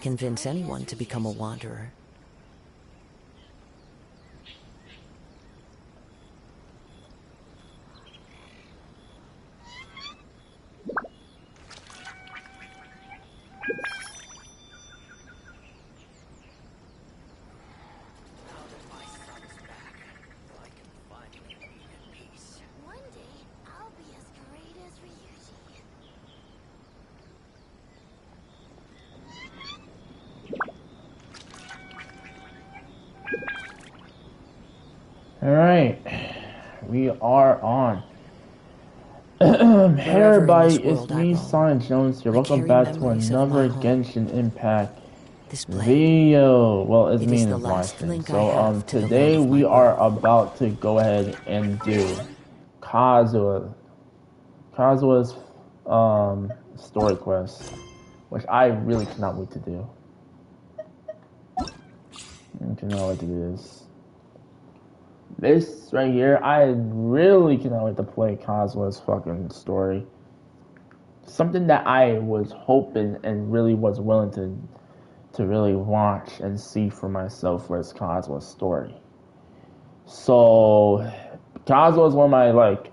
could convince anyone to become a wanderer. Alright, we are on. Hey everybody, it's me, Sonic Jones here. Welcome back to another Genshin Impact video. Well, it's me and his Livestream. So, today we are about to go ahead and do Kazuha's story quest, which I really cannot wait to do. I cannot wait to do this. This right here, I really cannot wait to play Kazuha's fucking story. Something that I was hoping and really was willing to really watch and see for myself was Kazuha's story. So, Kazuha is one of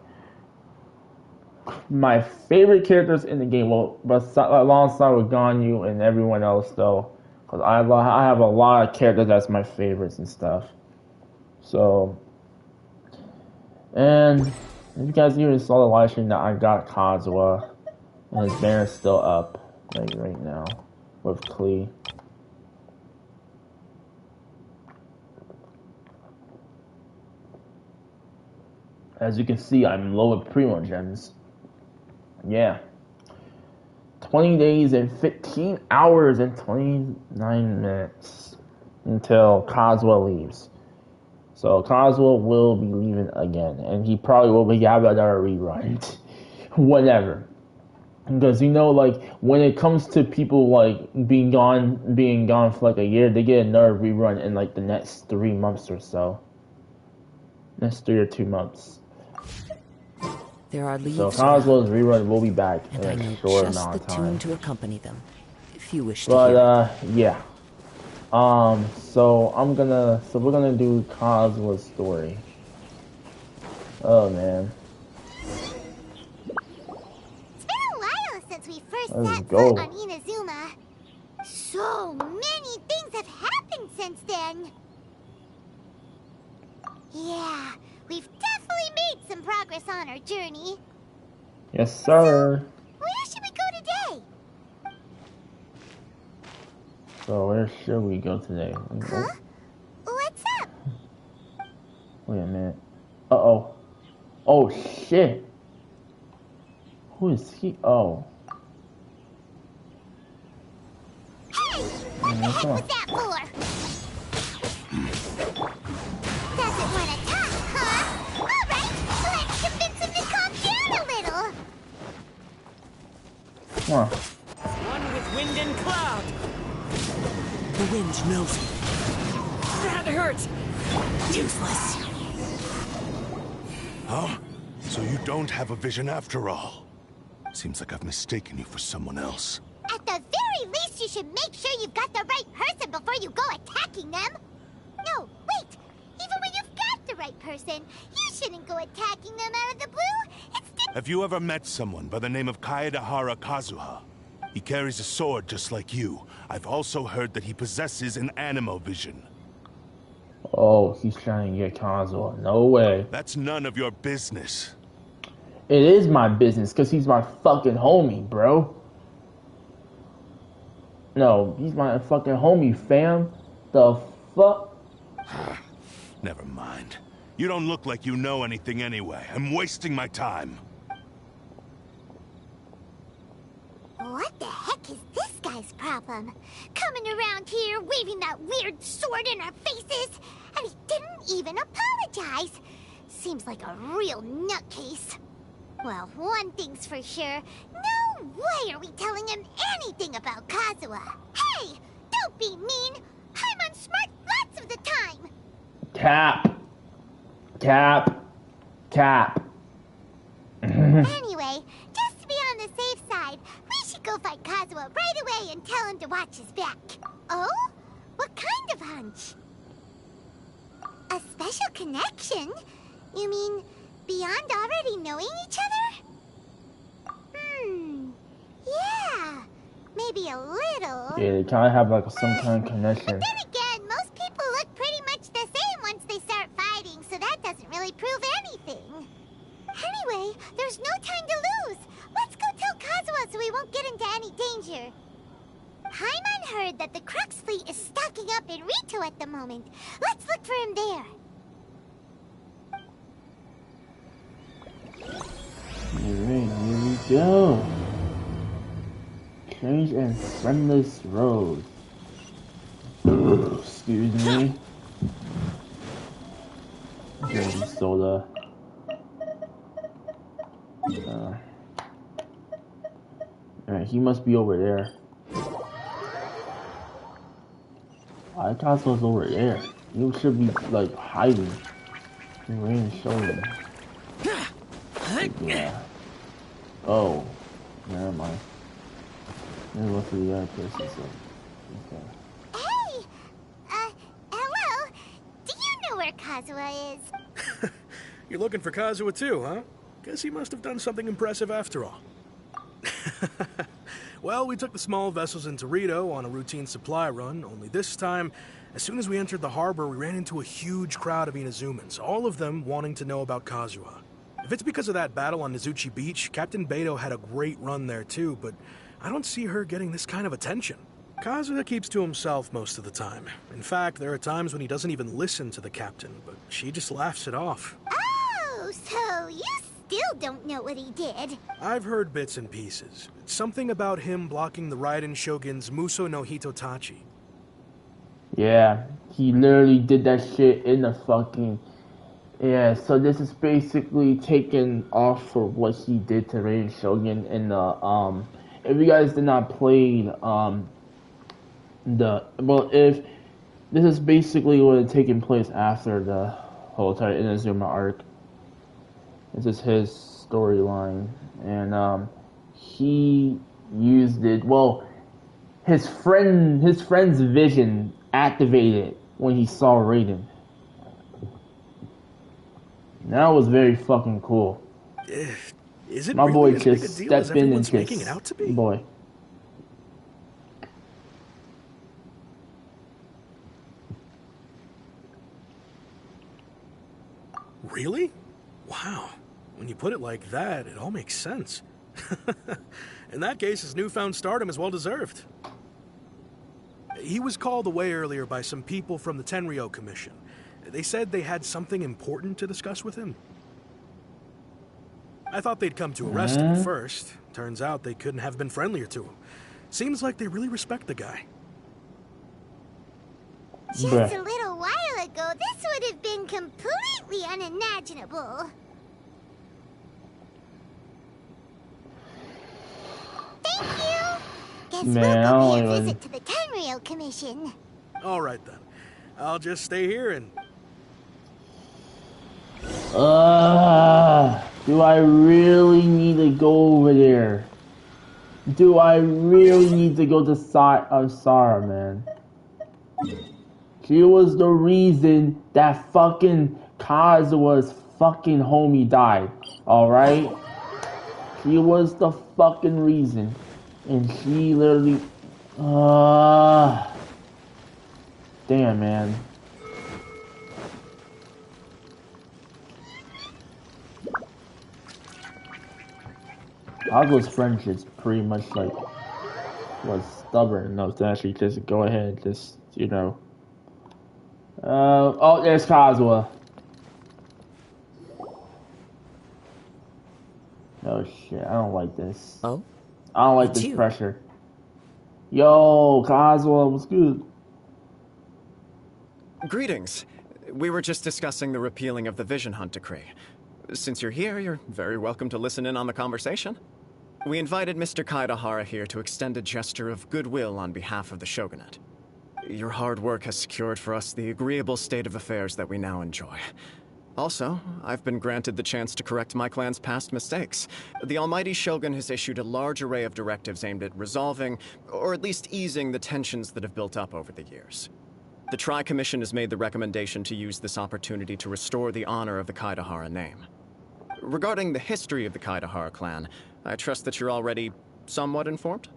my favorite characters in the game. Well, but alongside with Ganyu and everyone else though, because I have a lot of characters that's my favorites and stuff. So. And if you guys even saw the live stream that I got Kazuha, and his banner's still up, like right now, with Klee. As you can see, I'm low with Primo gems. Yeah. 20 days and 15 hours and 29 minutes until Kazuha leaves. So Kazuha will be leaving again, and he probably will be having another rerun, whatever. Because when it comes to people being gone for a year, they get another rerun in the next 3 months or so, next 3 or 2 months. There are leaves. So Kazuha's rerun will be back in a short amount of time. Tune to accompany them, if you wish to hear it. Yeah. So we're gonna do Kazuha's story. Oh man. It's been a while since we first set go. foot on Inazuma. So many things have happened since then. Yeah, we've definitely made some progress on our journey. Yes, sir. So, where should we go today? So where should we go today? Huh? What's up? Wait a minute. Uh-oh. Oh, shit. Who is he? Oh. Hey! What the heck was that for? Doesn't want to talk, huh? Alright, let's convince him to calm down a little. Come on. One with wind and cloud. The wind knows it. That hurts! Useless. Huh? So you don't have a vision after all? Seems like I've mistaken you for someone else. At the very least, you should make sure you've got the right person before you go attacking them. No, wait. Even when you've got the right person, you shouldn't go attacking them out of the blue. Have you ever met someone by the name of Kazuha? He carries a sword just like you. I've also heard that he possesses an animo vision. Oh, he's trying to get Kazuha. No way. That's none of your business. It is my business, because he's my fucking homie, bro. No, he's my fucking homie, fam. The fuck? Never mind. You don't look like you know anything anyway. I'm wasting my time. What the heck is this guy's problem? Coming around here, waving that weird sword in our faces, and he didn't even apologize. Seems like a real nutcase. Well, one thing's for sure. No way are we telling him anything about Kazuha. Hey, don't be mean. I'm on smart lots of the time. Cap. Anyway, just to be on the safe side, we should go fight Kazuha right away and tell him to watch his back. Oh? What kind of hunch? A special connection? You mean beyond already knowing each other? Yeah. Maybe a little. Yeah, they kind of have like some kind of connection. But then again, most people look pretty much the same once they start fighting, so that doesn't really prove anything. Anyway, there's no time to lose. Let's go tell Kazuha so we won't get into any danger. Paimon heard that the Crux fleet is stocking up in Rito at the moment. Let's look for him there. Alright, here we go. Strange and friendless road. Excuse me. Dirty soda. Alright, he must be over there. I thought he was over there. You should be like hiding. Rain showing. Yeah. Oh, never mind. Maybe look for the other person. So. Okay. Hey! Hello? Do you know where Kazuha is? You're looking for Kazuha too, huh? Guess he must have done something impressive after all. Well, we took the small vessels into Rito on a routine supply run, only this time, as soon as we entered the harbor, we ran into a huge crowd of Inazumans, all of them wanting to know about Kazuha. If it's because of that battle on Nizuchi Beach, Captain Beto had a great run there too, but I don't see her getting this kind of attention. Kazuha keeps to himself most of the time. In fact, there are times when he doesn't even listen to the captain, but she just laughs it off. Oh, so you still don't know what he did? I've heard bits and pieces. It's something about him blocking the Raiden Shogun's Muso no Hitotachi. Yeah, he literally did that shit in the fucking... Yeah, so this is basically taken off for what he did to Raiden Shogun in the, if you guys did not play, if this is basically what had taken place after the whole entire Inazuma arc. This is his storyline, and he used it. Well, his friend's vision activated when he saw Raiden. That was very fucking cool. Is it my really boy as big just a deal as stepped in and everyone's making it out to be? Boy. Really? Wow. When you put it like that, it all makes sense. In that case, his newfound stardom is well deserved. He was called away earlier by some people from the Tenryo Commission. They said they had something important to discuss with him. I thought they'd come to arrest him first. Turns out they couldn't have been friendlier to him. Seems like they really respect the guy. Just a little while ago, this would have been completely unimaginable. Thank you! Guess we'll pay a visit to the Tenryo Commission. Alright then. I'll just stay here and... do I really need to go over there? Do I really need to go to Sarah, man? She was the reason that fucking Kazuha's fucking homie died, alright? She was the fucking reason. And she literally... damn, man. Kazuha's friend just pretty much like was stubborn enough to actually just go ahead, just, you know. Oh, there's Kazuha. Oh shit, I don't like this. Oh? I don't like this pressure. Yo, Kazuha, what's good? Greetings. We were just discussing the repealing of the Vision Hunt decree. Since you're here, you're very welcome to listen in on the conversation. We invited Mr. Kaidahara here to extend a gesture of goodwill on behalf of the Shogunate. Your hard work has secured for us the agreeable state of affairs that we now enjoy. Also, I've been granted the chance to correct my clan's past mistakes. The Almighty Shogun has issued a large array of directives aimed at resolving, or at least easing, the tensions that have built up over the years. The Tri-Commission has made the recommendation to use this opportunity to restore the honor of the Kaidahara name. Regarding the history of the Kaidahara clan, I trust that you're already somewhat informed?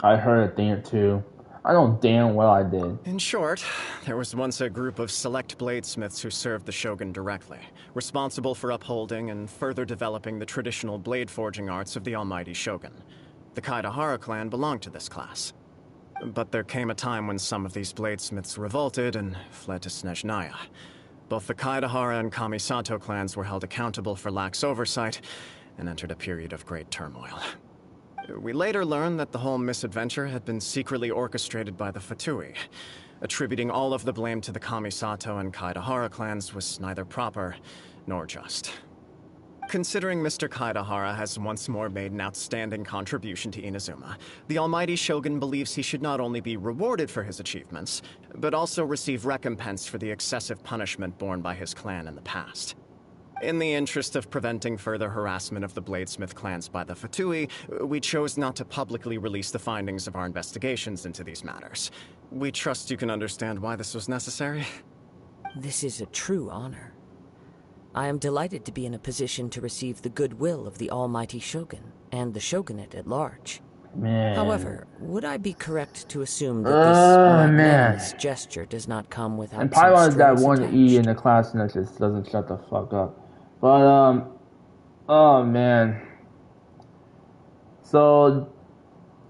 I heard a thing or two. I know damn well I did. In short, there was once a group of select bladesmiths who served the Shogun directly, responsible for upholding and further developing the traditional blade forging arts of the Almighty Shogun. The Kaidahara clan belonged to this class. But there came a time when some of these bladesmiths revolted and fled to Snezhnaya. Both the Kaidahara and Kamisato clans were held accountable for lax oversight and entered a period of great turmoil. We later learned that the whole misadventure had been secretly orchestrated by the Fatui. Attributing all of the blame to the Kamisato and Kaidahara clans was neither proper nor just. Considering Mr. Kaidahara has once more made an outstanding contribution to Inazuma, the Almighty Shogun believes he should not only be rewarded for his achievements, but also receive recompense for the excessive punishment borne by his clan in the past. In the interest of preventing further harassment of the Bladesmith clans by the Fatui, we chose not to publicly release the findings of our investigations into these matters. We trust you can understand why this was necessary. This is a true honor. I am delighted to be in a position to receive the goodwill of the Almighty Shogun and the Shogunate at large. Man. However, would I be correct to assume that this magnanimous gesture does not come without and Pylon's some that strings one attached? E in the class and that just doesn't shut the fuck up. But, oh man. So,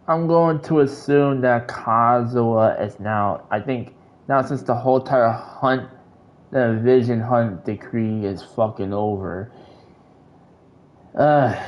I'm going to assume that Kazuha is now, I think, now since the whole entire hunt, the Vision Hunt decree is fucking over,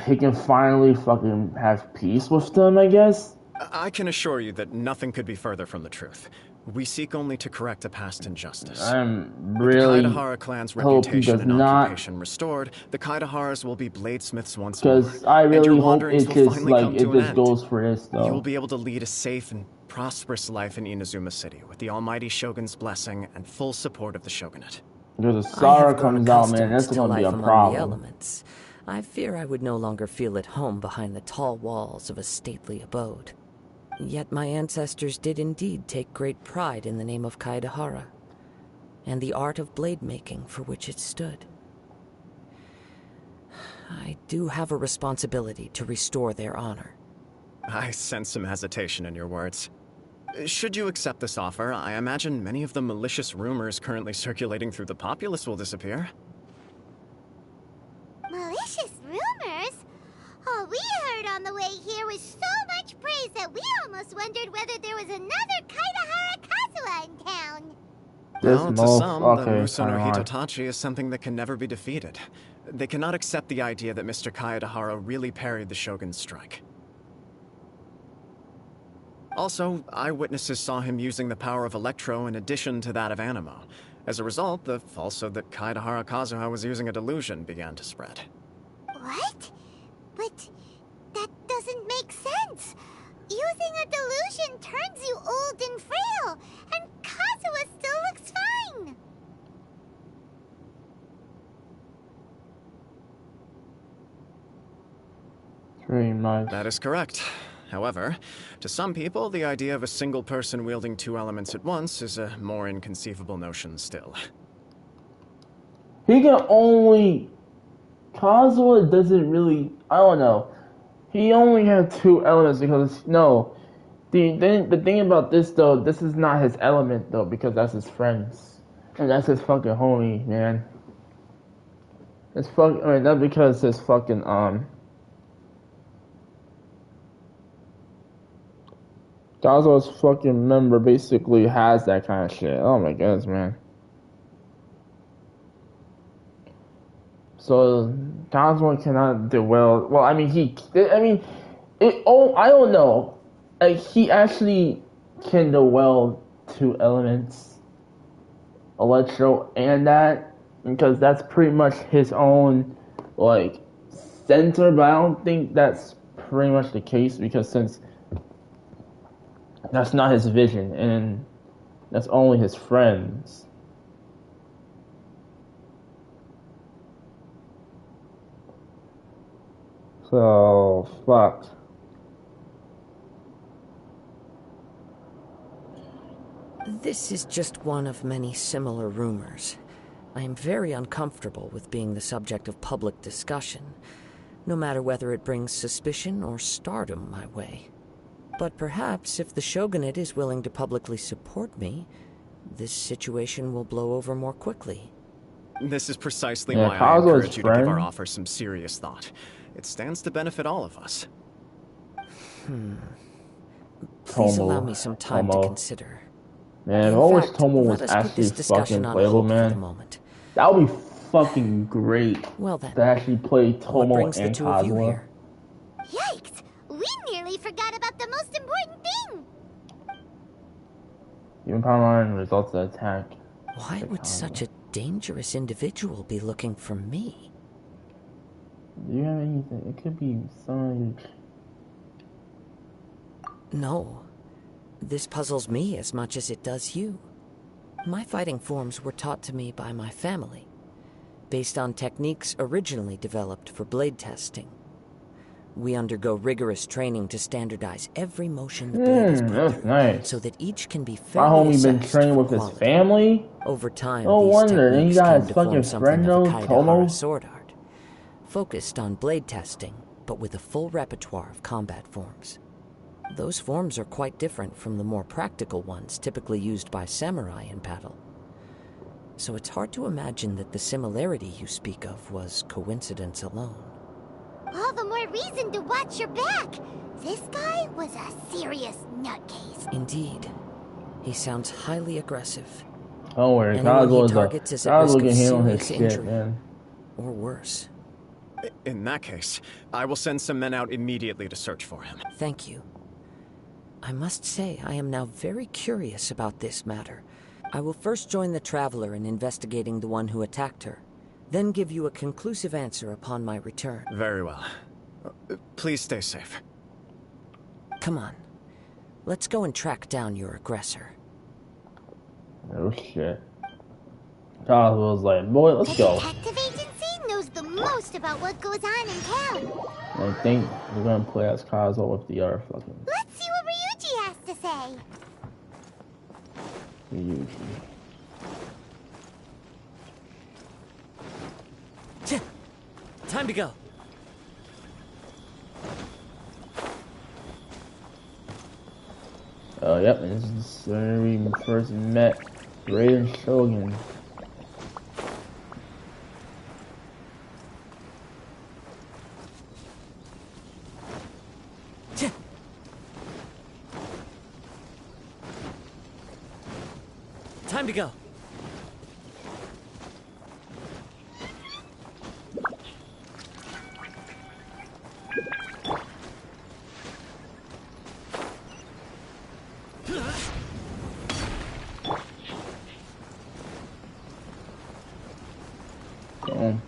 he can finally fucking have peace with them, I guess? I can assure you that nothing could be further from the truth. We seek only to correct a past injustice. I'm really With the Kaidahara clan's hope he reputation does and not, occupation restored, the Kaidaharas will be bladesmiths once more. because I and your really hope wanderings it will just finally like come it to an just end. goes for this though. You will be able to lead a safe and prosperous life in Inazuma City with the Almighty Shogun's blessing and full support of the Shogunate. Because if I Sara have grown comes out, man, accustomed that's to gonna be life a among problem. the elements. I fear I would no longer feel at home behind the tall walls of a stately abode. Yet my ancestors did indeed take great pride in the name of Kaidahara, and the art of blade making for which it stood. I do have a responsibility to restore their honor. I sense some hesitation in your words. Should you accept this offer, I imagine many of the malicious rumors currently circulating through the populace will disappear. Malicious rumors? All we heard on the way here was so much praise that we almost wondered whether there was another Kaidahara Kazuha in town. Well, to some, the okay, Muso no fine. Hitotachi is something that can never be defeated. They cannot accept the idea that Mr. Kaidahara really parried the Shogun's strike. Also, eyewitnesses saw him using the power of Electro in addition to that of Animo. As a result, the falsehood that Kaidahara Kazuha was using a delusion began to spread. What? But that doesn't make sense. Using a delusion turns you old and frail, and Kazuha still looks fine. Pretty much. That is correct. However, to some people, the idea of a single person wielding two elements at once is a more inconceivable notion still. He can only... Kazuha doesn't really... I don't know. He only had two elements because... No. The thing about this, though, this is not his element, though, because that's his friends. And that's his fucking homie, man. It's fucking... I mean, not because his fucking, Kazuha's fucking member basically has that kind of shit. Oh my goodness, man. So Kazuha cannot do well. Well, I mean, I don't know. Like, he actually can do well two elements, Electro and that, because that's pretty much his own, like, center. But I don't think that's pretty much the case, because since that's not his vision, and that's only his friends. So, fuck. This is just one of many similar rumors. I am very uncomfortable with being the subject of public discussion, no matter whether it brings suspicion or stardom my way. But perhaps if the Shogunate is willing to publicly support me, this situation will blow over more quickly. This is precisely Yeah, why I Kazuha's encourage you to give our friend. offer some serious thought. It stands to benefit all of us. Please Tomo. allow me some time to Tomo. consider. Man, if In only fact, Tomo was let us put actually this discussion fucking on playable, hold for the man. moment. That would be fucking great Well then, to actually play what Tomo brings the and two of you Kazuha. here? Yikes! We nearly forgot about the most important thing! Even Palmatum results of the attack. Why would such a dangerous individual be looking for me? Do you have anything? It could be some. No. This puzzles me as much as it does you. My fighting forms were taught to me by my family, based on techniques originally developed for blade testing. We undergo rigorous training to standardize every motion the blade is put That's through, nice. so that each can be My fairly homie been assessed training for with his quality. family. Over time, No these wonder. Then he techniques got came his to form fucking something friend of though, a Kaidahara Tomo. sword art, focused on blade testing, but with a full repertoire of combat forms. Those forms are quite different from the more practical ones typically used by samurai in battle. So it's hard to imagine that the similarity you speak of was coincidence alone. All the more reason to watch your back! This guy was a serious nutcase. Indeed. He sounds highly aggressive. Don't worry, Anyone he Kazuha targets is at risk can of handle his serious shit, injury. man. Or worse. In that case, I will send some men out immediately to search for him. Thank you. I must say, I am now very curious about this matter. I will first join the Traveler in investigating the one who attacked her, then give you a conclusive answer upon my return. Very well. Please stay safe. Come on. Let's go and track down your aggressor. Oh shit. Kazuha was like, boy, let's The go. detective agency knows the most about what goes on in town. I think we're gonna play as Kazuha with the other fucking Let's see what Ryuji has to say. Ryuji. Time to go. Oh, yep, and this is where we first met Raiden Shogun. Time to go. Boom.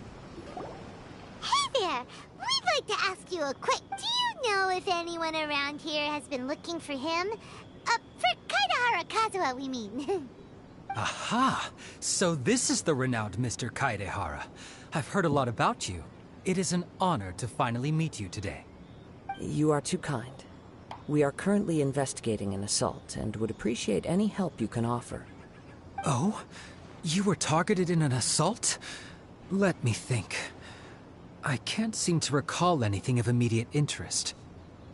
Hey there! We'd like to ask you a quick... Do you know if anyone around here has been looking for him? For Kaidahara Kazuha, we mean. Aha! So this is the renowned Mr. Kaidehara. I've heard a lot about you. It is an honor to finally meet you today. You are too kind. We are currently investigating an assault and would appreciate any help you can offer. Oh? You were targeted in an assault? Let me think. I can't seem to recall anything of immediate interest.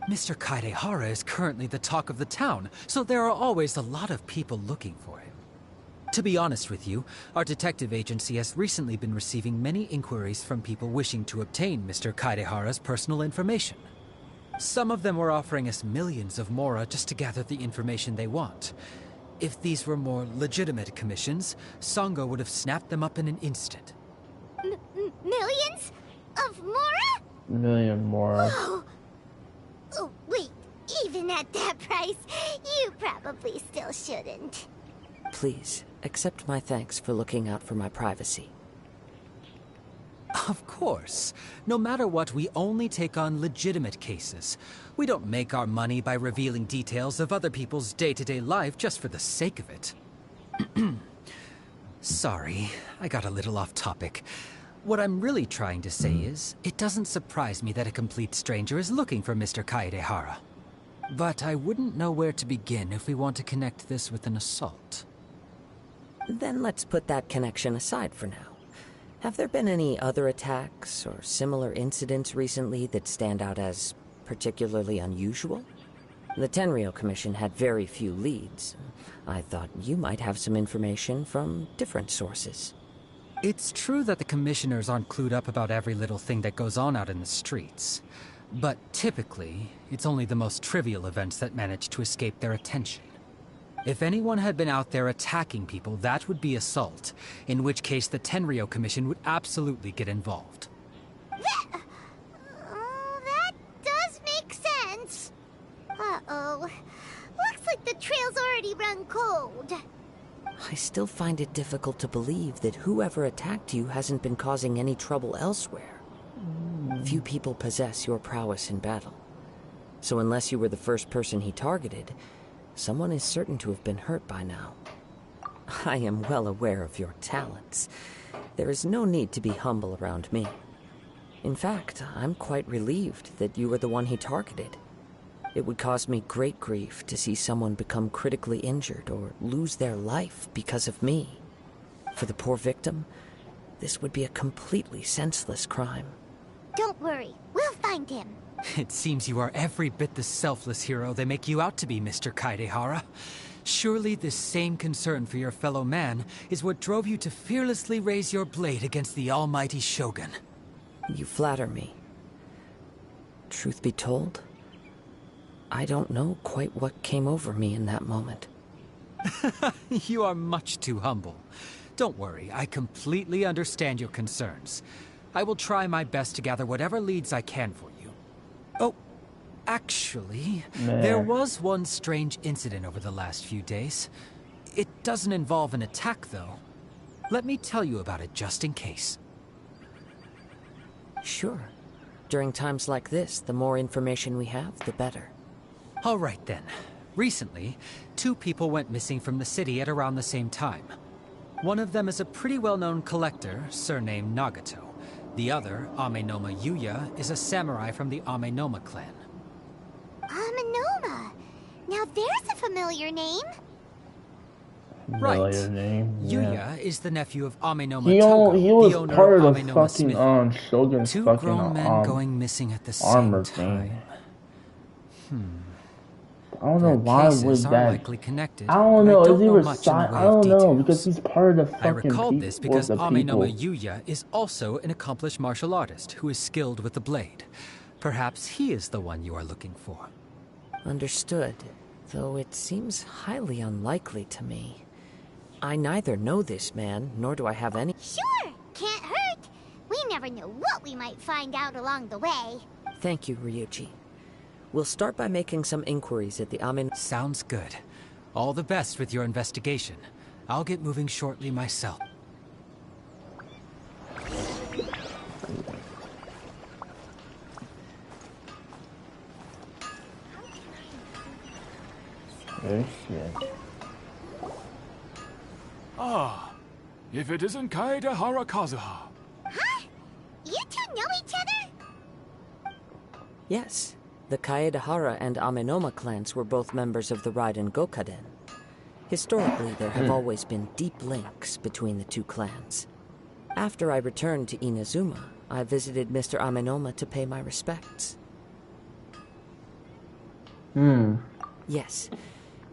Mr. Kaidehara is currently the talk of the town, so there are always a lot of people looking for him. To be honest with you, our detective agency has recently been receiving many inquiries from people wishing to obtain Mr. Kaidehara's personal information. Some of them were offering us millions of mora just to gather the information they want. If these were more legitimate commissions, Sango would have snapped them up in an instant. Millions? Of mora? Million more. Oh, wait. Even at that price, you probably still shouldn't. Please, accept my thanks for looking out for my privacy. Of course. No matter what, we only take on legitimate cases. We don't make our money by revealing details of other people's day-to-day life just for the sake of it. Sorry, I got a little off topic. What I'm really trying to say is, it doesn't surprise me that a complete stranger is looking for Mr. Kaedehara. But I wouldn't know where to begin if we want to connect this with an assault. Then let's put that connection aside for now. Have there been any other attacks or similar incidents recently that stand out as particularly unusual? The Tenryou Commission had very few leads. I thought you might have some information from different sources. It's true that the commissioners aren't clued up about every little thing that goes on out in the streets. But typically, it's only the most trivial events that manage to escape their attention. If anyone had been out there attacking people, that would be assault, in which case the Tenryou Commission would absolutely get involved. That does make sense. Uh-oh. Looks like the trail's already run cold. I still find it difficult to believe that whoever attacked you hasn't been causing any trouble elsewhere. Few people possess your prowess in battle. So unless you were the first person he targeted, someone is certain to have been hurt by now. I am well aware of your talents. There is no need to be humble around me. In fact, I'm quite relieved that you were the one he targeted. It would cause me great grief to see someone become critically injured or lose their life because of me. For the poor victim, this would be a completely senseless crime. Don't worry, we'll find him. It seems you are every bit the selfless hero they make you out to be, Mr. Kaedehara. Surely this same concern for your fellow man is what drove you to fearlessly raise your blade against the almighty Shogun. You flatter me. Truth be told, I don't know quite what came over me in that moment. You are much too humble. Don't worry, I completely understand your concerns. I will try my best to gather whatever leads I can for you. Oh, actually, there was one strange incident over the last few days. It doesn't involve an attack, though. Let me tell you about it just in case. Sure. During times like this, the more information we have, the better. All right, then. Recently, 2 people went missing from the city at around the same time. One of them is a pretty well-known collector, surnamed Nagato. The other, Amenoma Yuya, is a samurai from the Amenoma clan. Amenoma? Now there's a familiar name. Right. Yuya is the nephew of Amenoma He Togo, was the owner part of of Amenoma fucking Smith. Shogun's 2 fucking grown men going missing at the same armor time. thing. I don't know Their why would cases are that. likely connected. I don't know. but Is he know much in the I way don't of know details. because he's part of the fucking I recalled this because the Amenoma people. Yuya is also an accomplished martial artist who is skilled with the blade. Perhaps he is the one you are looking for. Understood, though it seems highly unlikely to me. I neither know this man, nor do I have any... Sure, can't hurt. We never know what we might find out along the way. Thank you, Ryuji. We'll start by making some inquiries at the Sounds good. All the best with your investigation. I'll get moving shortly myself. Oh shit. Ah, if it isn't Kaedehara Kazuha. Huh? You 2 know each other? Yes. The Kaedehara and Amenoma clans were both members of the Raiden Gokaden. Historically, there have always been deep links between the 2 clans. After I returned to Inazuma, I visited Mr. Amenoma to pay my respects. Yes,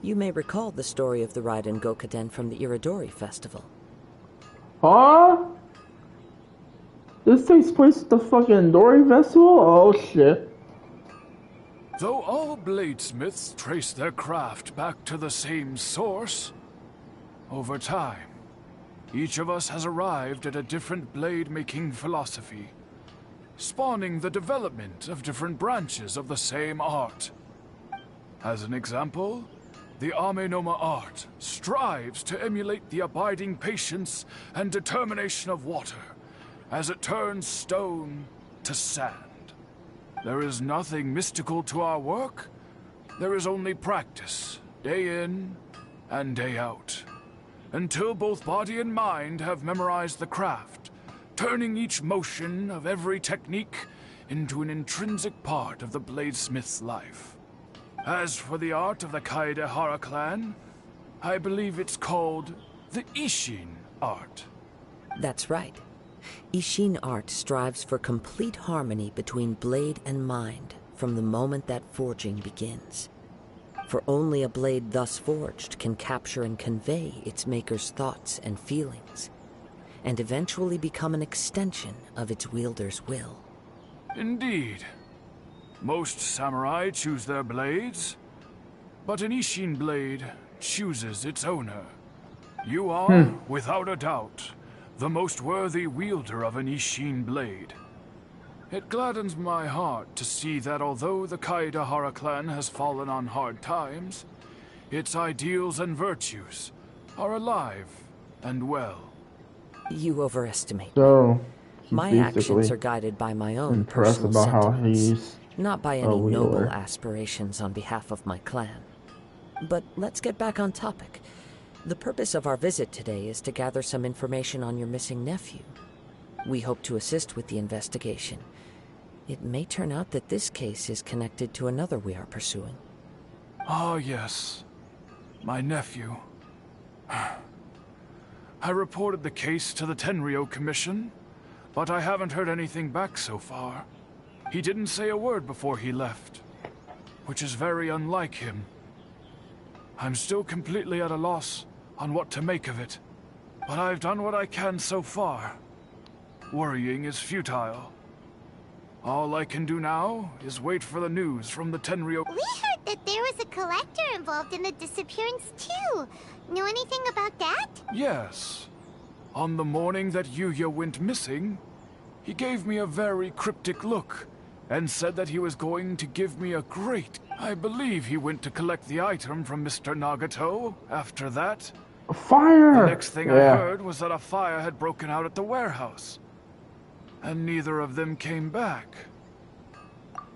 you may recall the story of the Raiden Gokaden from the Iridori Festival. Huh? This takes place at the fucking Dory Festival? Oh shit. Though all bladesmiths trace their craft back to the same source, over time, each of us has arrived at a different blade-making philosophy, spawning the development of different branches of the same art. As an example, the Amenoma art strives to emulate the abiding patience and determination of water as it turns stone to sand. There is nothing mystical to our work. There is only practice, day in and day out, until both body and mind have memorized the craft, turning each motion of every technique into an intrinsic part of the bladesmith's life. As for the art of the Kaedehara clan, I believe it's called the Ishin art. That's right. Ishin art strives for complete harmony between blade and mind from the moment that forging begins. For only a blade thus forged can capture and convey its maker's thoughts and feelings, and eventually become an extension of its wielder's will. Indeed. Most samurai choose their blades, but an Ishin blade chooses its owner. You are, without a doubt, the most worthy wielder of an Ishin blade. It gladdens my heart to see that although the Kaedehara clan has fallen on hard times, its ideals and virtues are alive and well. You overestimate. So, My actions are guided by my own impressed personal about how sentiments, he's not by any noble aspirations on behalf of my clan. But let's get back on topic. The purpose of our visit today is to gather some information on your missing nephew. We hope to assist with the investigation. It may turn out that this case is connected to another we are pursuing. Ah, yes. My nephew. I reported the case to the Tenryo Commission, but I haven't heard anything back so far. He didn't say a word before he left, which is very unlike him. I'm still completely at a loss on what to make of it, but I've done what I can so far. Worrying is futile. All I can do now is wait for the news from the Tenryo. We heard that there was a collector involved in the disappearance too. Know anything about that? Yes. On the morning that Yuya went missing, he gave me a very cryptic look and said that he was going to give me a great... I believe he went to collect the item from Mr. Nagato after that. Fire! The next thing I heard was that a fire had broken out at the warehouse. And neither of them came back.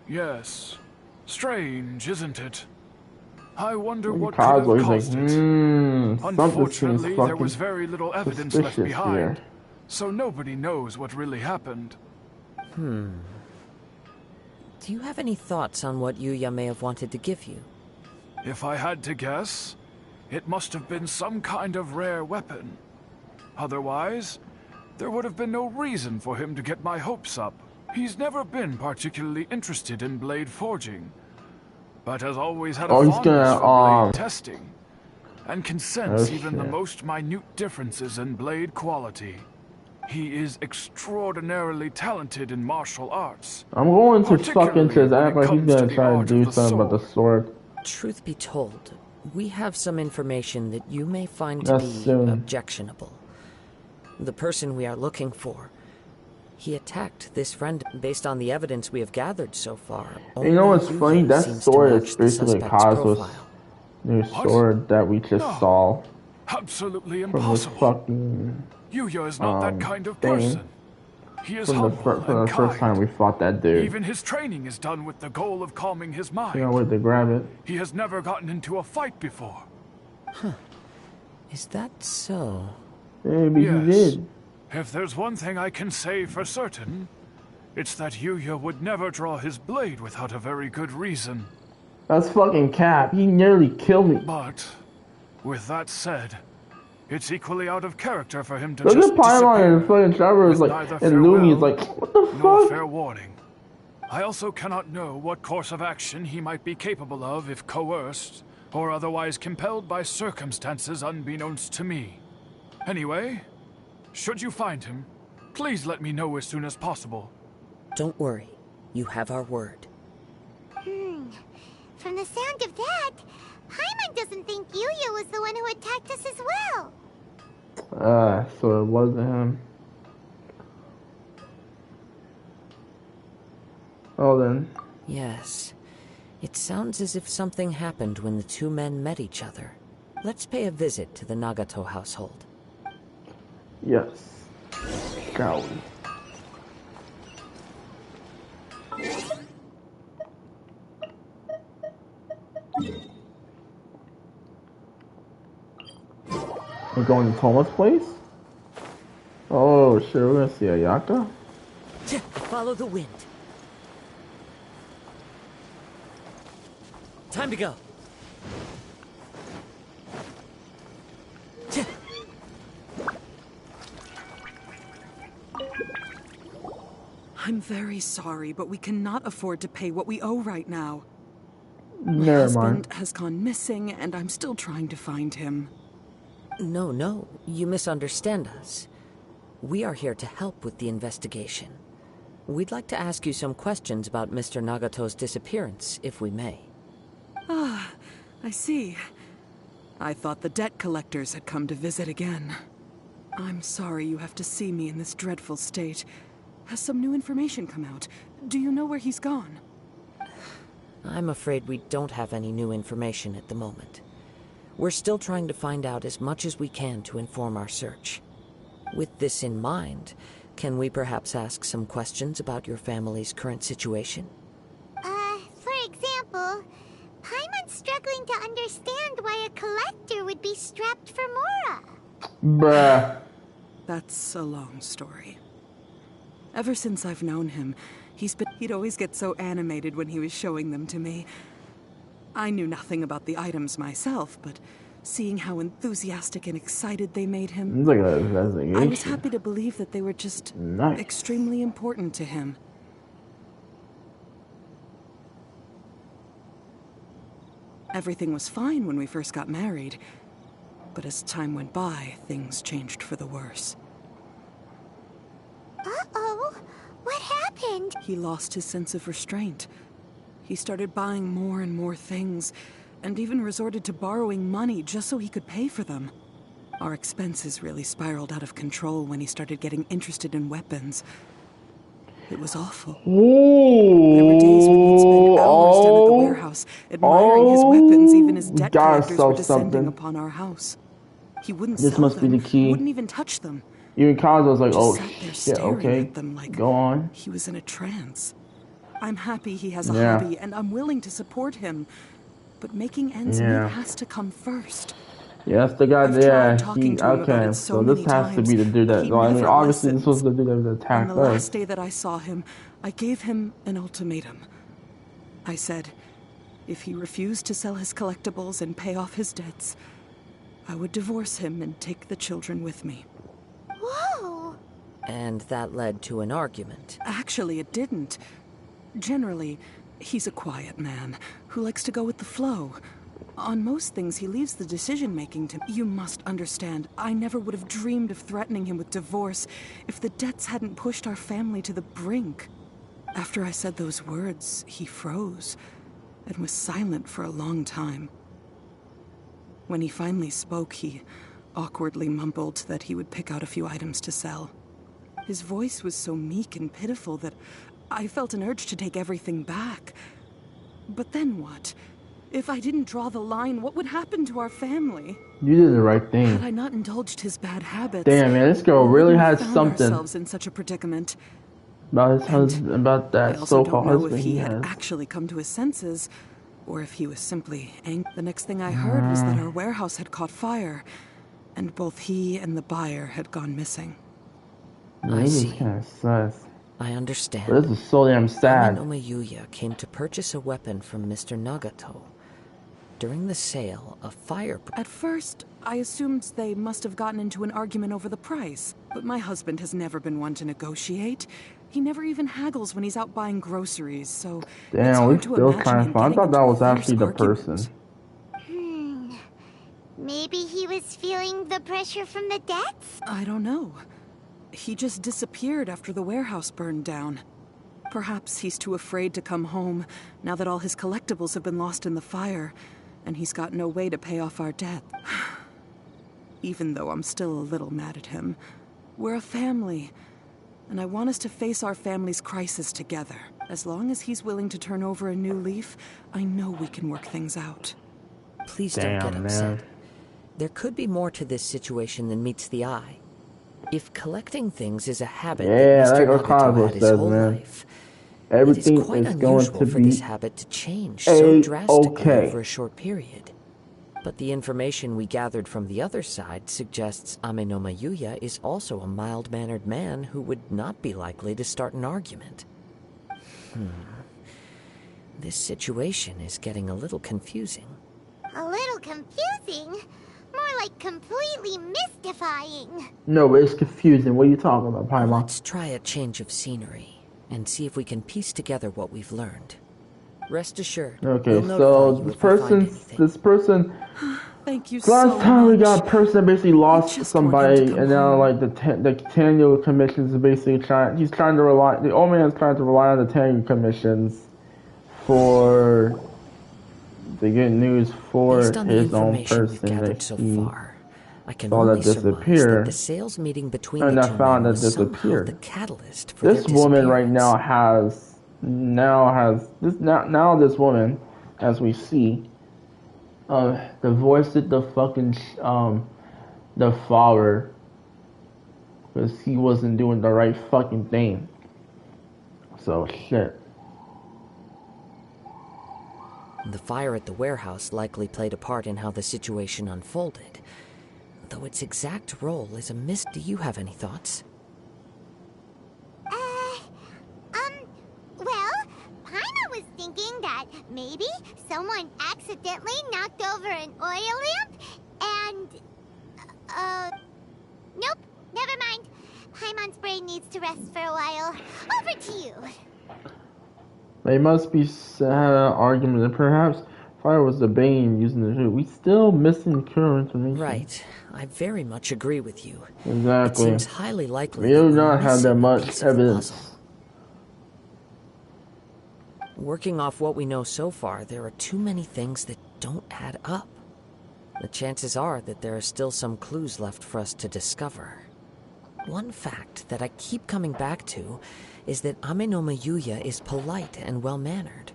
Yes. Strange, isn't it? I wonder what could have caused it. Unfortunately, there was very little evidence left behind, so nobody knows what really happened. Do you have any thoughts on what Yuya may have wanted to give you? If I had to guess, it must have been some kind of rare weapon. Otherwise, there would have been no reason for him to get my hopes up. He's never been particularly interested in blade forging, but has always had a fondness for blade testing, and can sense even the most minute differences in blade quality. He is extraordinarily talented in martial arts. I'm going to fuck into his act like he's gonna try to do something about the sword. Truth be told, we have some information that you may find to be objectionable. The person we are looking for, he attacked this friend based on the evidence we have gathered so far. You know what's funny? That sword is basically Kazuha's new sword that we just saw. Absolutely From impossible. this fucking Yuya is not that kind of person. He is from the first time we fought that dude. Even his training is done with the goal of calming his mind. You know where to grab it. He has never gotten into a fight before. Huh. Is that so? Maybe he did. If there's one thing I can say for certain, it's that Yuya would never draw his blade without a very good reason. That's fucking cap. He nearly killed me. But, with that said, it's equally out of character for him to Look just at Paimon and fucking Trevor is like, and Lumi is like, what the fuck? No fair warning. I also cannot know what course of action he might be capable of if coerced, or otherwise compelled by circumstances unbeknownst to me. Anyway, should you find him, please let me know as soon as possible. Don't worry. You have our word. From the sound of that, Paimon doesn't think Yuya was the one who attacked us as well. So it wasn't him. Oh then. Yes. It sounds as if something happened when the two men met each other. Let's pay a visit to the Nagato household. Yes. Shall we? We're going to Toma's place? Oh, Oh shit, we're gonna see a Yaka? Follow the wind. Time to go. I'm very sorry, but we cannot afford to pay what we owe right now. My Never husband mind. has gone missing, and I'm still trying to find him. No, you misunderstand us. We are here to help with the investigation. We'd like to ask you some questions about Mr. Nagato's disappearance, if we may. Ah, I see. I thought the debt collectors had come to visit again. I'm sorry you have to see me in this dreadful state. Has some new information come out? Do you know where he's gone? I'm afraid we don't have any new information at the moment. We're still trying to find out as much as we can to inform our search. With this in mind, can we perhaps ask some questions about your family's current situation? For example, Paimon's struggling to understand why a collector would be strapped for Mora. Bruh. That's a long story. Ever since I've known him, he'd always get so animated when he was showing them to me. I knew nothing about the items myself, but seeing how enthusiastic and excited they made him, It's like an investigation. I was happy to believe that they were just Nice. extremely important to him. Everything was fine when we first got married, but as time went by, things changed for the worse. Uh-oh, what happened? He lost his sense of restraint. He started buying more and more things, and even resorted to borrowing money just so he could pay for them. Our expenses really spiraled out of control when he started getting interested in weapons. It was awful. Ooh. There were days when he'd spend hours down at the warehouse, admiring his weapons, even as debt collectors were descending upon our house. He wouldn't This sell must be them, the key. wouldn't even touch them. Even Kazuha was like, Just oh sat there shit, staring okay, at them like go on. he was in a trance. I'm happy he has a Yeah. hobby, and I'm willing to support him. But making ends Yeah. meet has to come first. Yeah, that's the guy I've there. tried talking to him about Okay, it so this many has to times, be the dude but that. he Well, I mean, never obviously this was listens. the dude that On attacked the last us. day that I saw him, I gave him an ultimatum. I said, if he refused to sell his collectibles and pay off his debts, I would divorce him and take the children with me. Whoa! And that led to an argument. Actually, it didn't. Generally, he's a quiet man who likes to go with the flow. On most things, he leaves the decision-making to me. You must understand, I never would have dreamed of threatening him with divorce if the debts hadn't pushed our family to the brink. After I said those words, he froze and was silent for a long time. When he finally spoke, he awkwardly mumbled that he would pick out a few items to sell. His voice was so meek and pitiful that I felt an urge to take everything back. But then what? If I didn't draw the line, what would happen to our family? You did the right Had thing. I not indulged his bad habits, Damn, man, this girl we really wouldn't has have found something ourselves in such a predicament. about his husband, about I that also so-called don't know if husband he he had has. actually come to his senses, or if he was simply angry. The next thing I heard was that our warehouse had caught fire, and both he and the buyer had gone missing. I This is see. kind of sus. I understand. But this is so damn sad. Haminome Yuya came to purchase a weapon from Mr. Nagato. During the sale, a fire... At first, I assumed they must have gotten into an argument over the price, but my husband has never been one to negotiate. He never even haggles when he's out buying groceries, so it's Damn, we hard to still imagine kind him of fun. I getting thought into that a was fierce actually the argument. person. Maybe he was feeling the pressure from the debts? I don't know. He just disappeared after the warehouse burned down. Perhaps he's too afraid to come home now that all his collectibles have been lost in the fire, and he's got no way to pay off our debt. Even though I'm still a little mad at him, we're a family, and I want us to face our family's crisis together. As long as he's willing to turn over a new leaf, I know we can work things out. Please don't get Damn, upset. man. There could be more to this situation than meets the eye. If collecting things is a habit Yeah, that Mr. like Nagato Okawa had his says, whole man. life, Everything it is quite is going unusual to for this be habit to change so drastically A-okay. over a short period. But the information we gathered from the other side suggests Amenoma Yuya is also a mild-mannered man who would not be likely to start an argument. This situation is getting a little confusing. A little confusing? More like completely mystifying. No, it's confusing. What are you talking about, Paimon? Let's try a change of scenery and see if we can piece together what we've learned. Rest assured. Okay, we'll so notify you if we find anything. this person. Thank you so much. Last time we got a person that basically lost just want him somebody, to come and now home. like the Tenyo commissions are basically he's trying to rely. The old man is trying to rely on the Tenyo commissions for the good news for Based on the his own information we've person gathered that so he far, I can saw only that surmise disappear, that the sales meeting between and the I two found men that was somehow disappeared. the catalyst for This their woman right now disappearance. now this woman, as we see, divorced the fucking the father because he wasn't doing the right fucking thing. So shit. The fire at the warehouse likely played a part in how the situation unfolded, though its exact role is a mystery. Do you have any thoughts? Well, Paimon was thinking that maybe someone accidentally knocked over an oil lamp and... Nope, never mind. Paimon's brain needs to rest for a while. Over to you. They must be had an argument that perhaps fire was the bane using the shoot. We still missing current information. Right. I very much agree with you. Exactly. It seems highly likely We that do we're not have that missing a much piece of the evidence. puzzle. Working off what we know so far, there are too many things that don't add up. The chances are that there are still some clues left for us to discover. One fact that I keep coming back to is that Amenoma Yuya is polite and well-mannered,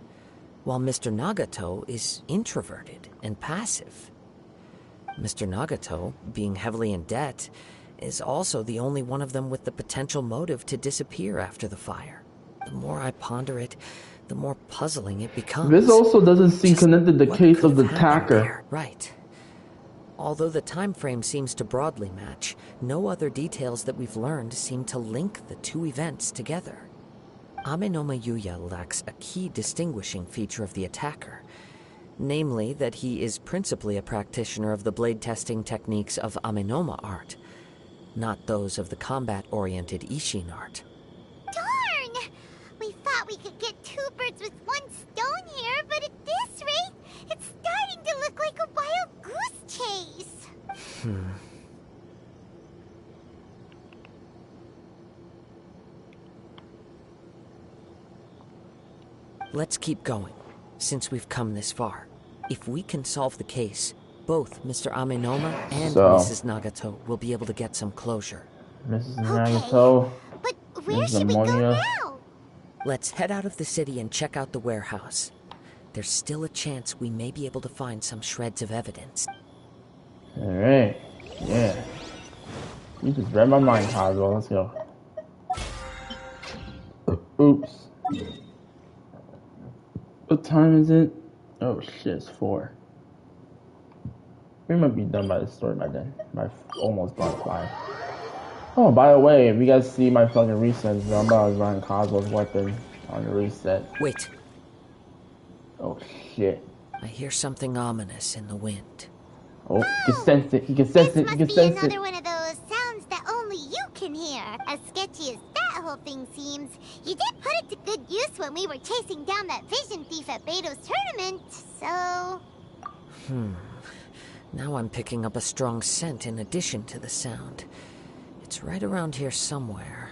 while Mr. Nagato is introverted and passive. Mr. Nagato, being heavily in debt, is also the only one of them with the potential motive to disappear after the fire. The more I ponder it, the more puzzling it becomes. This also doesn't seem Just connected to the what case could of the have happened attacker. there? Right. Although the time frame seems to broadly match, no other details that we've learned seem to link the two events together. Amenoma Yuya lacks a key distinguishing feature of the attacker, namely that he is principally a practitioner of the blade testing techniques of Amenoma art, not those of the combat-oriented Ishin art. Darn! We thought we could get two birds with one stone here, but at this rate, it's starting to look like a wild goose chase. Let's keep going, since we've come this far. If we can solve the case, both Mr. Amenoma and Mrs. Nagato will be able to get some closure. Mrs. Nagato. But where Ms. should we go Ammonia. now? Let's head out of the city and check out the warehouse. There's still a chance we may be able to find some shreds of evidence. Alright. Yeah. You just read my mind, Kazuha. Let's go. Oops. What time is it? Oh shit, it's 4. We might be done by the story by then. Almost by 5. Oh, by the way, if you guys see my fucking resets, I'm about to run Kazuha's weapon on the reset. Wait, Oh shit. I hear something ominous in the wind. Oh, he can sense it. He can sense This it. He must can be sense it. another one of those sounds that only you can hear. As sketchy as that whole thing seems, you did put it to good use when we were chasing down that vision thief at Beto's tournament, so... Now I'm picking up a strong scent in addition to the sound. It's right around here somewhere.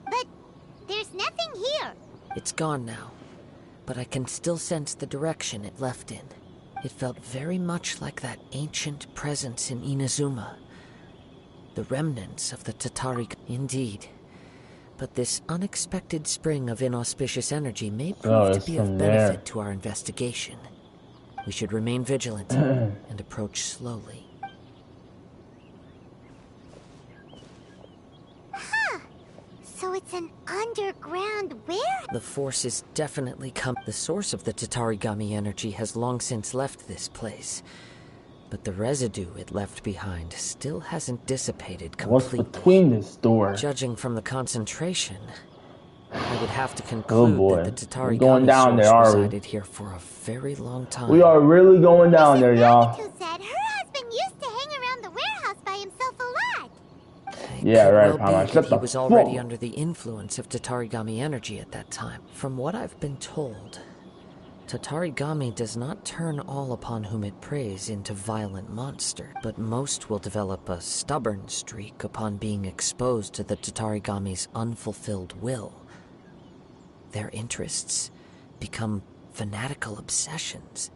But there's nothing here. It's gone now, but I can still sense the direction it left in. It felt very much like that ancient presence in Inazuma. The remnants of the Tatari... Indeed. But this unexpected spring of inauspicious energy may prove to it's be from of there. benefit to our investigation. We should remain vigilant and approach slowly. So it's an underground warehouse? The force is definitely the source of the Tatarigami energy has long since left this place. But the residue it left behind still hasn't dissipated completely. What's between this door? Judging from the concentration, I would have to conclude that the We're going down Tatarigami there, source are we? resided here for a very long time. We are really going down there, y'all. Nagato said her husband used to hang around the warehouse by himself a lot. Yeah, right, Well, Palma. be Shut that the he was fuck already up. under the influence of Tatarigami energy at that time. From what I've been told, Tatarigami does not turn all upon whom it preys into violent monster, but most will develop a stubborn streak upon being exposed to the Tatarigami's unfulfilled will. Their interests become fanatical obsessions.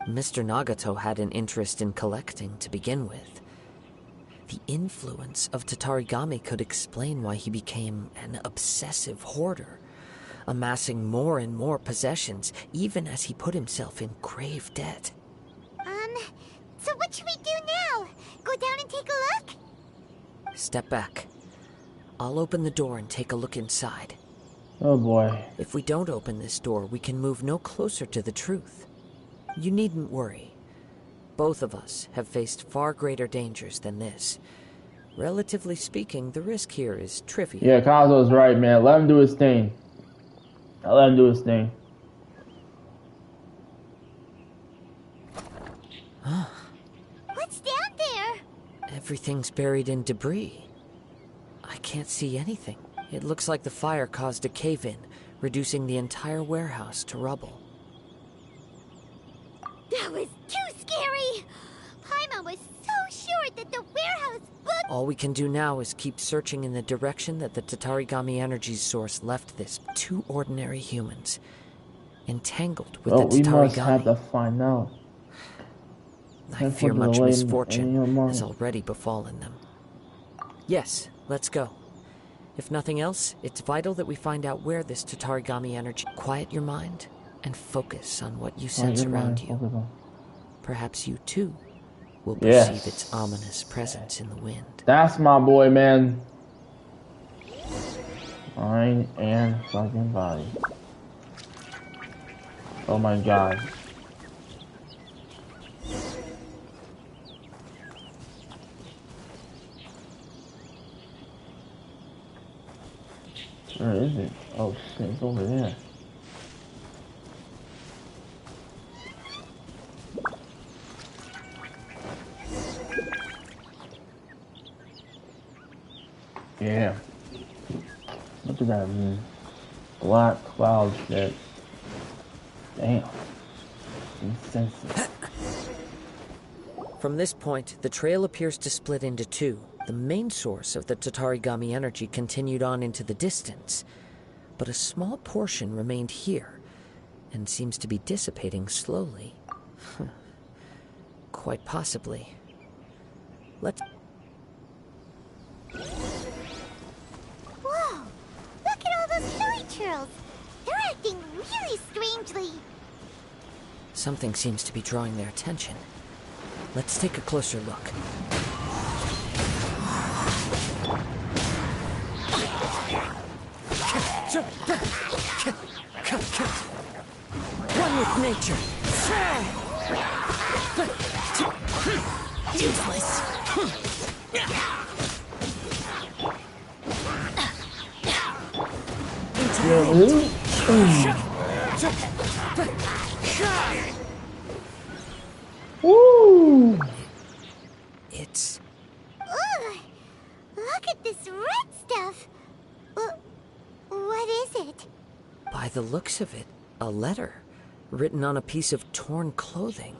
Mr. Nagato had an interest in collecting to begin with. The influence of Tatarigami could explain why he became an obsessive hoarder, amassing more and more possessions, even as he put himself in grave debt. So what should we do now? Go down and take a look? Step back. I'll open the door and take a look inside. Oh boy. If we don't open this door, we can move no closer to the truth. You needn't worry. Both of us have faced far greater dangers than this. Relatively speaking, the risk here is trivial. Yeah, Kazuha's right, man. Let him do his thing. Let him do his thing. What's down there? Everything's buried in debris. I can't see anything. It looks like the fire caused a cave-in, reducing the entire warehouse to rubble. That was too scary! Paimon was so sure that the warehouse book... All we can do now is keep searching in the direction that the Tatarigami energy's source left this. Two ordinary humans, entangled with the We must have Tatarigami. to find out. I fear much misfortune has already befallen them. Yes, let's go. If nothing else, it's vital that we find out where this Tatarigami energy... Quiet your mind and focus on what you sense around you. Perhaps you, too, will perceive its ominous presence in the wind. That's my boy, man. Mind and fucking body. Oh my god. Where is it? Oh shit, it's over there. Yeah. Look at that black cloud shit. Damn. Insensitive. From this point, the trail appears to split into two. The main source of the Tatarigami energy continued on into the distance, but a small portion remained here, and seems to be dissipating slowly. Quite possibly. Let's... Whoa! Look at all those silly churls! They're acting really strangely. Something seems to be drawing their attention. Let's take a closer look. One with nature. Useless. Woo! It's... Ugh! Look at this red stuff! What is it? By the looks of it, a letter written on a piece of torn clothing.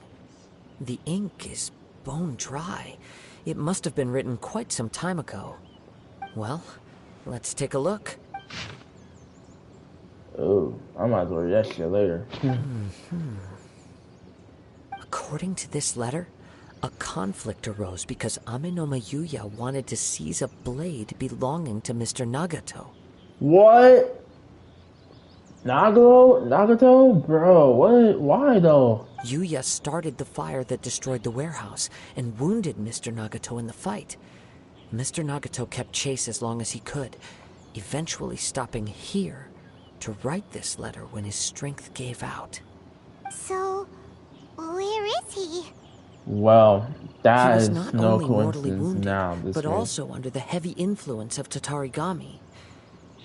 The ink is bone dry. It must have been written quite some time ago. Well, let's take a look. Oh, I might as well read that shit later. According to this letter, a conflict arose because Amenoma Yuya wanted to seize a blade belonging to Mr. Nagato. What? Nagato? Bro, what? Why though? Yuya started the fire that destroyed the warehouse and wounded Mr. Nagato in the fight. Mr. Nagato kept chase as long as he could, eventually stopping here to write this letter when his strength gave out. So, where is he? Well, He that was is not no only mortally coincidence wounded, now. but also under the heavy influence of Tatarigami.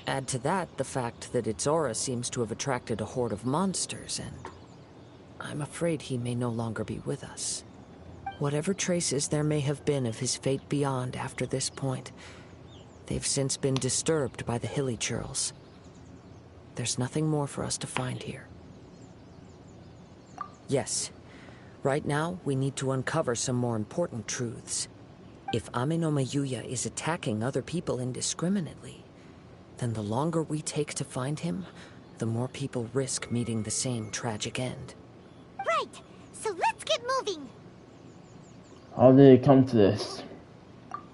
Add to that the fact that its aura seems to have attracted a horde of monsters, and I'm afraid he may no longer be with us. Whatever traces there may have been of his fate beyond after this point, they've since been disturbed by the hilly churls. There's nothing more for us to find here. Yes, right now we need to uncover some more important truths. If Ame no Mayuya is attacking other people indiscriminately, then the longer we take to find him, the more people risk meeting the same tragic end. Right, so let's get moving. How did it come to this?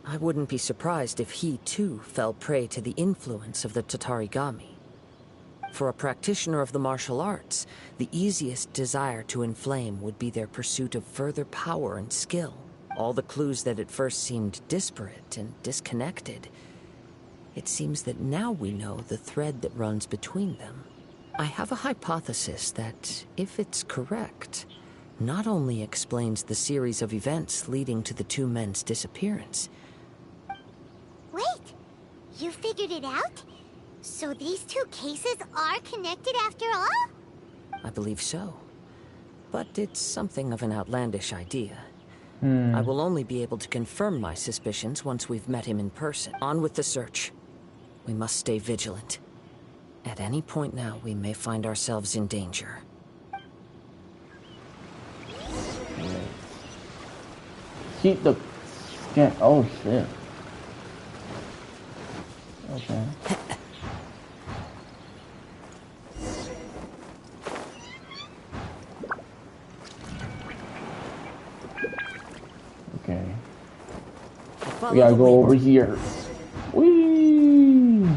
I wouldn't be surprised if he, too, fell prey to the influence of the Tatarigami. For a practitioner of the martial arts, the easiest desire to inflame would be their pursuit of further power and skill. All the clues that at first seemed disparate and disconnected, it seems that now we know the thread that runs between them. I have a hypothesis that, if it's correct, not only explains the series of events leading to the two men's disappearance. Wait, you figured it out? So these two cases are connected after all? I believe so. But it's something of an outlandish idea. I will only be able to confirm my suspicions once we've met him in person. On with the search. We must stay vigilant. At any point now, we may find ourselves in danger. Keep the scan. Oh shit. Okay. Okay. We gotta go over here. Whee!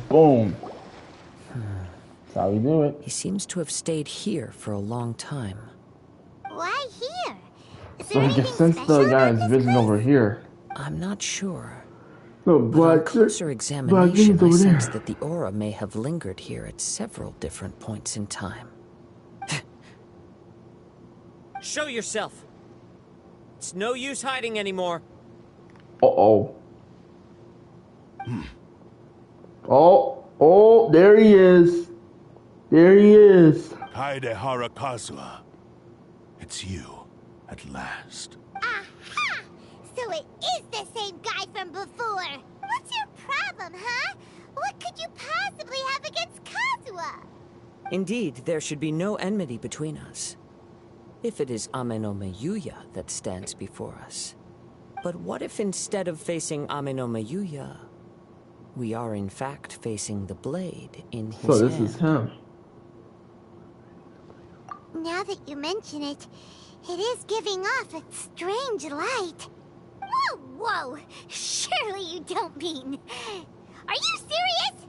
Boom. That's how we do it. He seems to have stayed here for a long time. Why here? Is So there I anything guess since special the guy about is this visiting place? over here. I'm not sure. No, But on but closer examination, I over sense there. that the aura may have lingered here at several different points in time. Show yourself. It's no use hiding anymore. Uh-oh. Oh, there he is. There he is. Kaedehara Kazuha. It's you, at last. Aha! So it is the same guy from before. What's your problem, huh? What could you possibly have against Kazuha? Indeed, there should be no enmity between us. If it is Ame no Mayuya that stands before us. But what if instead of facing Ame no Mayuya, we are in fact facing the blade in his So this hand? is him. Now that you mention it, it is giving off a strange light. Whoa, whoa! Surely you don't mean... Are you serious?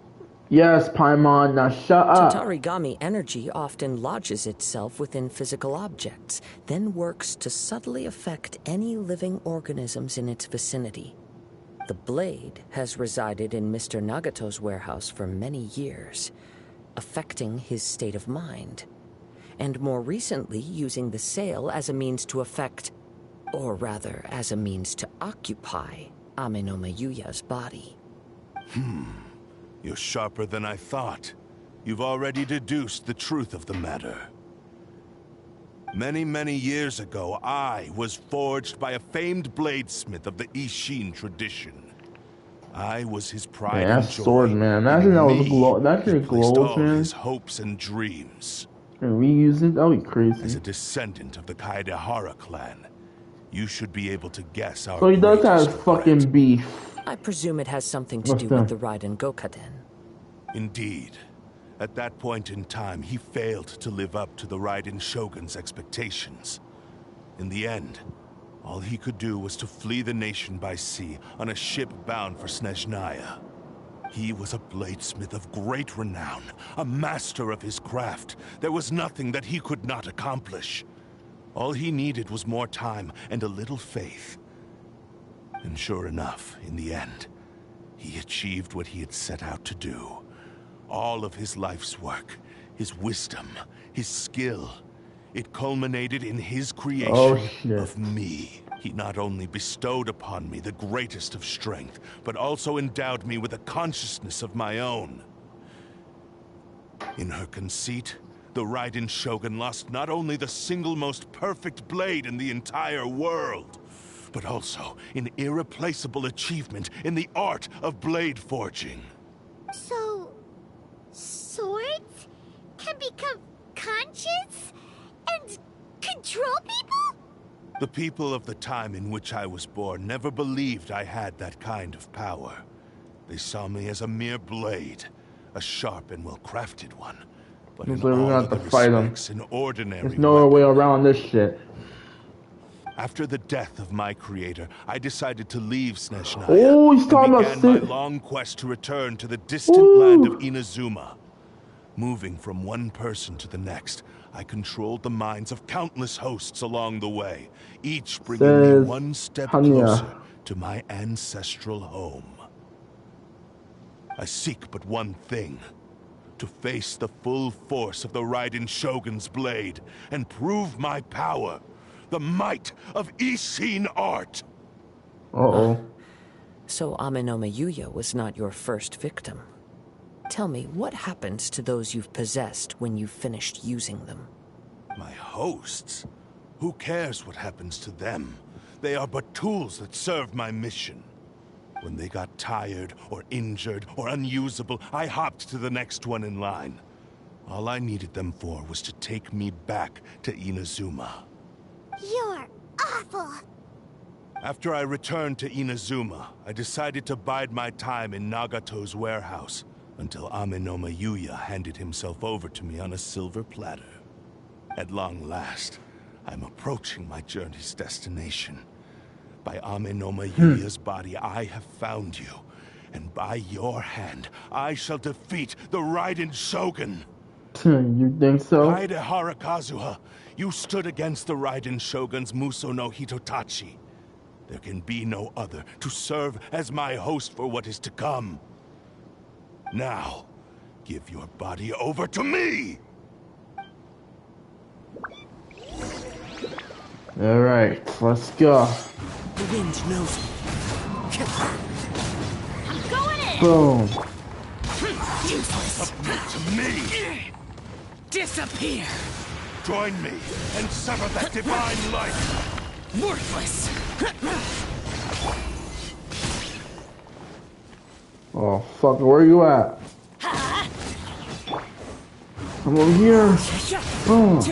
Yes, Paimon, now shut up. Tatarigami energy often lodges itself within physical objects, then works to subtly affect any living organisms in its vicinity. The blade has resided in Mr. Nagato's warehouse for many years, affecting his state of mind, and more recently using the sale as a means to affect, or rather as a means to occupy, Ame no Mayuya's body. You're sharper than I thought. You've already deduced the truth of the matter. Many, many years ago, I was forged by a famed bladesmith of the Ishin tradition. I was his pride Man, and that joy. sword, man. Imagine In that was me, glow. That he shit placed glows, all man. his hopes and dreams. And reuse it? That would be As crazy. a descendant of the Kaedehara clan, you should be able to guess our So he does have greatest fucking threat. beef. I presume it has something to What's do that? with the Raiden Gokaden. Indeed. At that point in time, he failed to live up to the Raiden Shogun's expectations. In the end, all he could do was to flee the nation by sea on a ship bound for Snezhnaya. He was a bladesmith of great renown, a master of his craft. There was nothing that he could not accomplish. All he needed was more time and a little faith. And sure enough, in the end, he achieved what he had set out to do. All of his life's work, his wisdom, his skill, it culminated in his creation of me. He not only bestowed upon me the greatest of strength, but also endowed me with a consciousness of my own. In her conceit, the Raiden Shogun lost not only the single most perfect blade in the entire world, but also an irreplaceable achievement in the art of blade forging. So, swords can become conscious and control people? The people of the time in which I was born never believed I had that kind of power. They saw me as a mere blade, a sharp and well-crafted one, but in all other respects, an ordinary weapon. There's no way around this shit. After the death of my creator, I decided to leave Snezhnaya and began my long quest to return to the distant land of Inazuma. Moving from one person to the next, I controlled the minds of countless hosts along the way, each bringing me one step closer to my ancestral home. I seek but one thing: to face the full force of the Raiden Shogun's blade and prove my power, the might of Ishin art. So Amenoma Yuya was not your first victim. Tell me, what happens to those you've possessed when you've finished using them? My hosts? Who cares what happens to them? They are but tools that serve my mission. When they got tired, or injured, or unusable, I hopped to the next one in line. All I needed them for was to take me back to Inazuma. You're awful! After I returned to Inazuma, I decided to bide my time in Nagato's warehouse, until Amenoma Yuya handed himself over to me on a silver platter. At long last, I'm approaching my journey's destination. By Amenoma Yuya's body, I have found you, and by your hand, I shall defeat the Raiden Shogun. You think so? Kaedehara Kazuha, you stood against the Raiden Shogun's Muso no Hitotachi. There can be no other to serve as my host for what is to come. Now, give your body over to me! Alright, let's go. The wind knows me. I'm going in! Boom. Submit to me! Disappear! Join me and sever that divine light! Worthless! Oh, fuck, where are you at? I'm over here. Boom.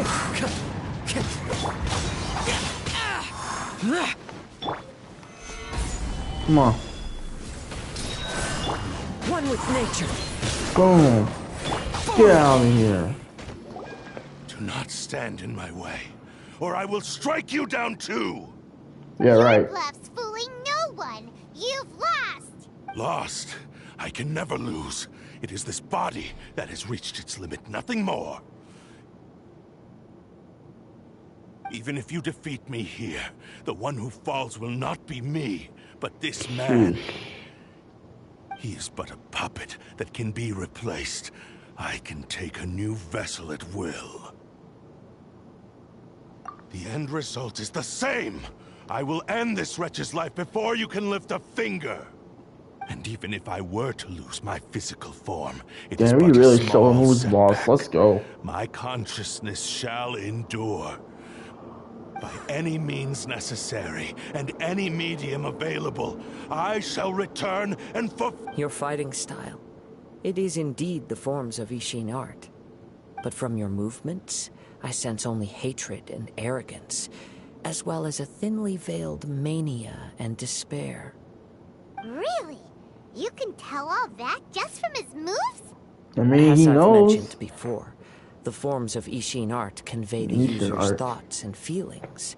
Come on. One with nature. Boom. Get out of here. Do not stand in my way, or I will strike you down too! Yeah, right. Your bluff's fooling no one! You've lost! Lost? I can never lose. It is this body that has reached its limit, nothing more. Even if you defeat me here, the one who falls will not be me, but this man. He is but a puppet that can be replaced. I can take a new vessel at will. The end result is the same! I will end this wretch's life before you can lift a finger! And even if I were to lose my physical form, it is but a really small show him who's setback. boss. Let's go. My consciousness shall endure. By any means necessary, and any medium available, I shall return and Your fighting style. It is indeed the forms of Ishin art. But from your movements, I sense only hatred and arrogance, as well as a thinly veiled mania and despair. Really? You can tell all that just from his moves? I mean, As he I've knows. mentioned before, the forms of Ishin art convey the user's thoughts and feelings.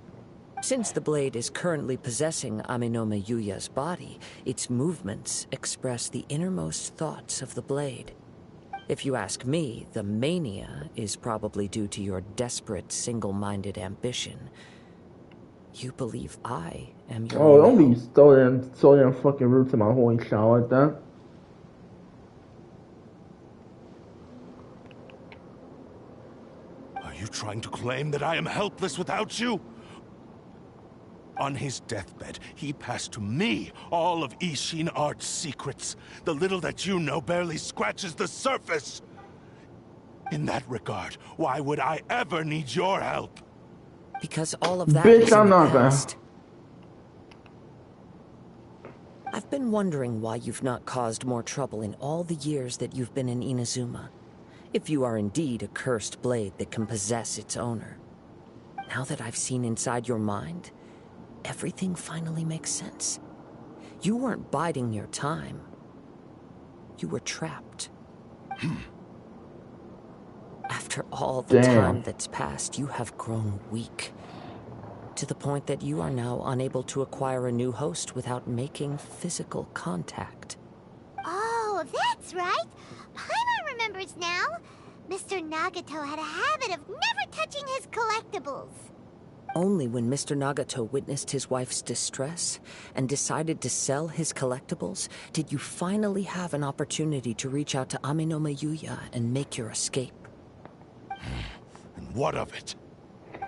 Since the blade is currently possessing Amenoma Yuya's body, its movements express the innermost thoughts of the blade. If you ask me, the mania is probably due to your desperate, single-minded ambition. You believe I am your Oh, only don't be so damn fucking rude to my holy child like that. Are you trying to claim that I am helpless without you? On his deathbed, he passed to me all of Ishin Art's secrets. The little that you know barely scratches the surface. In that regard, why would I ever need your help? Because all of that Bitch, is in I'm the not gonna. past. I've been wondering why you've not caused more trouble in all the years that you've been in Inazuma. If you are indeed a cursed blade that can possess its owner. Now that I've seen inside your mind, everything finally makes sense. You weren't biding your time. You were trapped. After all the time that's passed, you have grown weak. To the point that you are now unable to acquire a new host without making physical contact. Oh, that's right. Paimon remembers now. Mr. Nagato had a habit of never touching his collectibles. Only when Mr. Nagato witnessed his wife's distress and decided to sell his collectibles did you finally have an opportunity to reach out to Aminoma Yuya and make your escape. And what of it?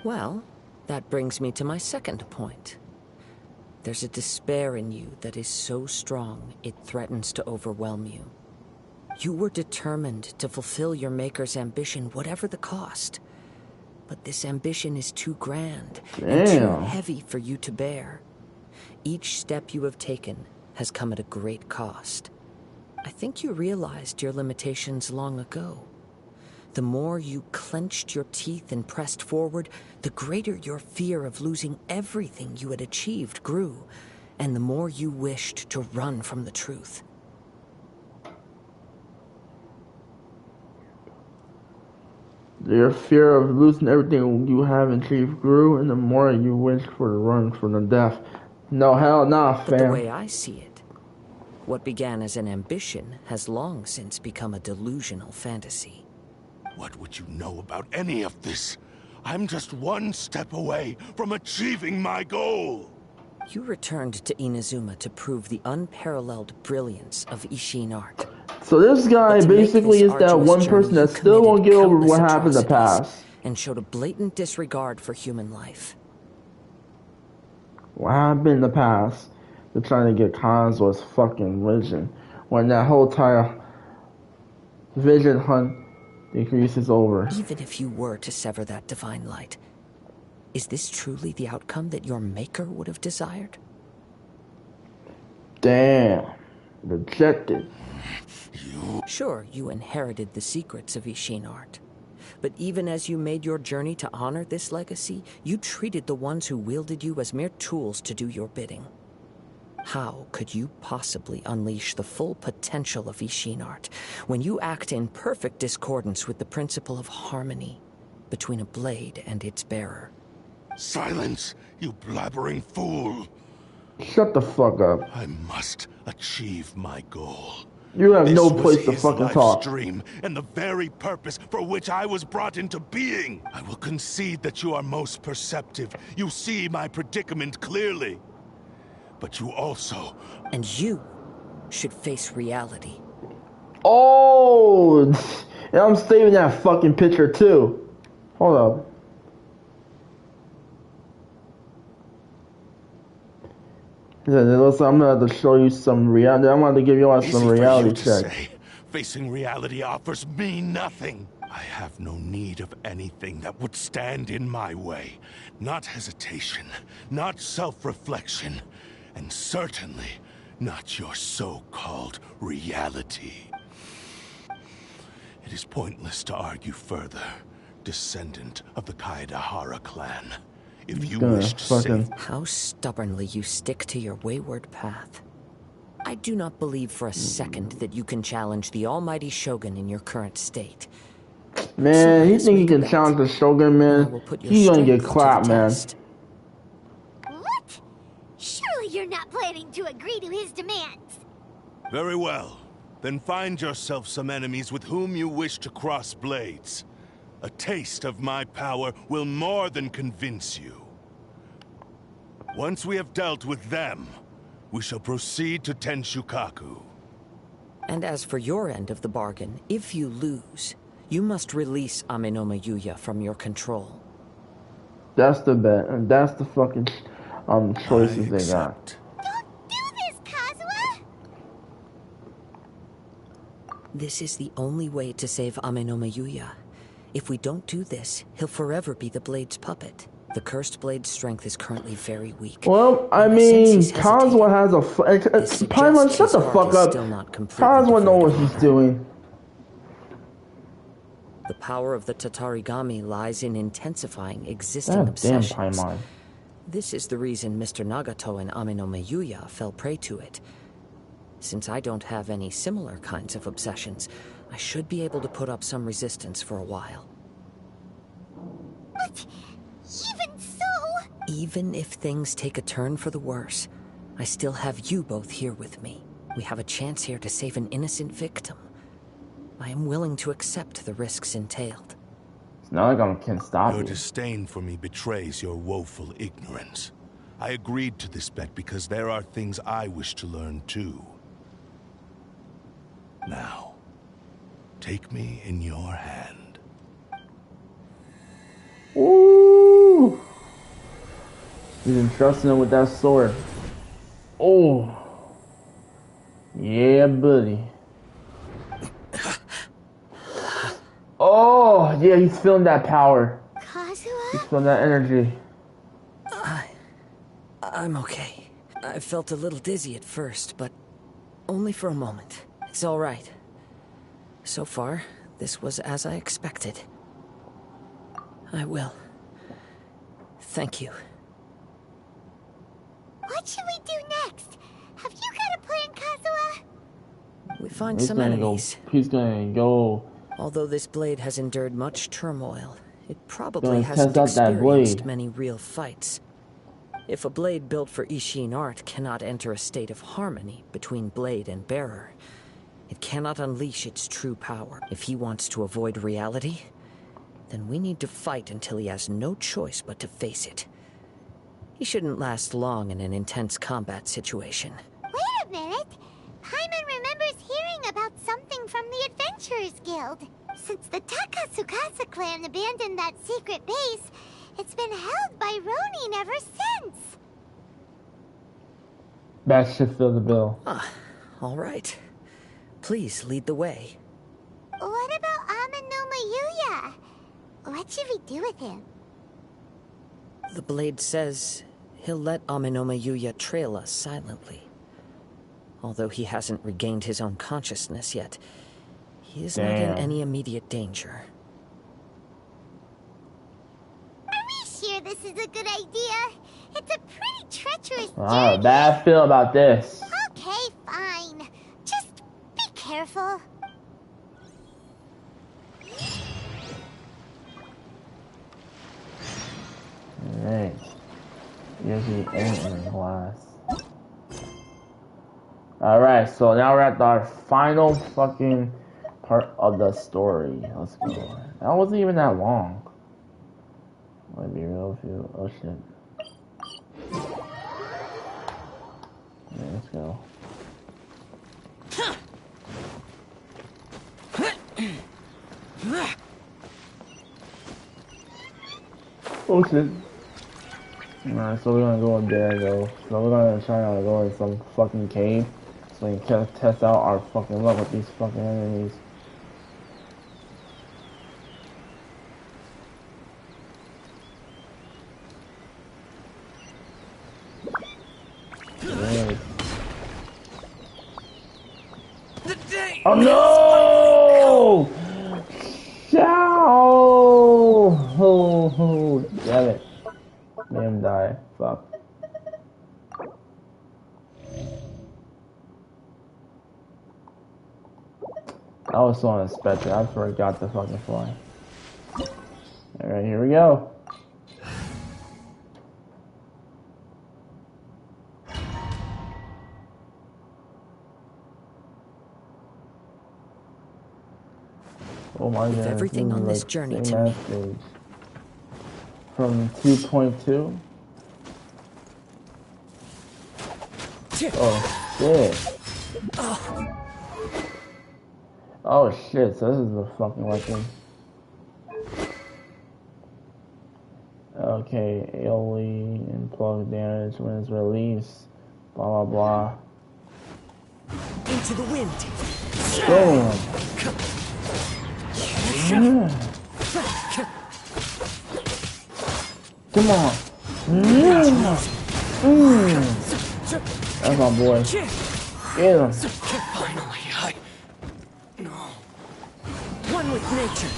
Well, that brings me to my second point. There's a despair in you that is so strong it threatens to overwhelm you. You were determined to fulfill your maker's ambition whatever the cost. But this ambition is too grand and too heavy for you to bear. Each step you have taken has come at a great cost. I think you realized your limitations long ago. The more you clenched your teeth and pressed forward, the greater your fear of losing everything you had achieved grew, and the more you wished to run from the truth. Your fear of losing everything you have achieved grew, and the more you wish for the run from the death. No, hell nah, fam. But the way I see it, what began as an ambition has long since become a delusional fantasy. What would you know about any of this? I'm just one step away from achieving my goal. You returned to Inazuma to prove the unparalleled brilliance of Ishin art. So this guy basically is that one person that still won't get over what happened in the past. And showed a blatant disregard for human life. What happened in the past? They're trying to get Kazuha's fucking vision. When that whole time vision hunt decreases over. Even if you were to sever that divine light, is this truly the outcome that your maker would have desired? Damn. Rejected. Sure, you inherited the secrets of Ishin art. But even as you made your journey to honor this legacy, you treated the ones who wielded you as mere tools to do your bidding. How could you possibly unleash the full potential of Ishin art when you act in perfect discordance with the principle of harmony between a blade and its bearer? Silence, you blabbering fool! Shut the fuck up. I must achieve my goal. You have no place to fucking talk. Dream and the very purpose for which I was brought into being. I will concede that you are most perceptive. You see my predicament clearly. But you also... And you should face reality. Oh! And I'm saving that fucking picture too. Hold up. I'm gonna have to show you some reality. I'm gonna give you some reality check. Facing reality offers me nothing. I have no need of anything that would stand in my way. Not hesitation, not self-reflection, and certainly not your so-called reality. It is pointless to argue further, descendant of the Kaedahara clan. If you wish to save... How stubbornly you stick to your wayward path. I do not believe for a second that you can challenge the almighty Shogun in your current state. Man, he think he can challenge the Shogun, man. He's gonna get clapped, man. What? Surely you're not planning to agree to his demands. Very well. Then find yourself some enemies with whom you wish to cross blades. A taste of my power will more than convince you. Once we have dealt with them, we shall proceed to Tenshukaku. And as for your end of the bargain, if you lose, you must release Amenoma Yuya from your control. That's the bet, and that's the fucking choices they got. Don't do this, Kazuha! This is the only way to save Amenoma Yuya. If we don't do this, he'll forever be the Blade's puppet. The Cursed Blade's strength is currently very weak. Well, I mean, Kazuha has a... Paimon, shut the fuck up. Kazuha knows what he's doing. The power of the Tatarigami lies in intensifying existing obsessions. Damn, Paimon. This is the reason Mr. Nagato and Amenoma Yuya fell prey to it. Since I don't have any similar kinds of obsessions, I should be able to put up some resistance for a while. But even so... Even if things take a turn for the worse, I still have you both here with me. We have a chance here to save an innocent victim. I am willing to accept the risks entailed. It's not like I can stop you. Your disdain for me betrays your woeful ignorance. I agreed to this bet because there are things I wish to learn too. Now, take me in your hand. Ooh! He's entrusting him with that sword. Oh! Yeah, buddy. Oh, yeah, he's feeling that power. Kazuha? He's feeling that energy. I'm okay. I felt a little dizzy at first, but only for a moment. It's all right. So far, this was as I expected. I will. Thank you. What should we do next? Have you got a plan, Kazuha? We find some enemies. He's gonna go... Although this blade has endured much turmoil, it probably hasn't experienced many real fights. If a blade built for Ishin art cannot enter a state of harmony between blade and bearer, it cannot unleash its true power. If he wants to avoid reality, then we need to fight until he has no choice but to face it. He shouldn't last long in an intense combat situation. Wait a minute! Paimon remembers hearing about something from the Adventurers Guild. Since the Takasukasa clan abandoned that secret base, it's been held by Ronin ever since. That should fill the bill. All right. Please lead the way. What about Amenoma Yuya? What should we do with him? The blade says he'll let Amenoma Yuya trail us silently. Although he hasn't regained his own consciousness yet, he is not in any immediate danger. Are we sure this is a good idea? It's a pretty treacherous journey. Alright, bad feel about this. Okay, fine. Just be careful. Alright. Here's the entering glass. Alright, so now we're at our final fucking part of the story. Let's go. That wasn't even that long. Might be real with you. Oh shit. Yeah, let's go. Oh shit. Alright, so we're gonna go up there though. So we're gonna try to go in some fucking cave so we can test out our fucking luck with these fucking enemies. Right. Oh no! Oh, damn it. Made him die. Fuck. That was so unexpected. I forgot to fucking fly. Alright, here we go. Oh my god. Everything on this journey to me. From 2.2. Oh shit. Oh shit, so this is a fucking weapon. Okay, AoE and plug damage when it's released. Blah blah blah. Into the wind. Boom. Come on. That's my boy. Get him. Finally, no. One with nature.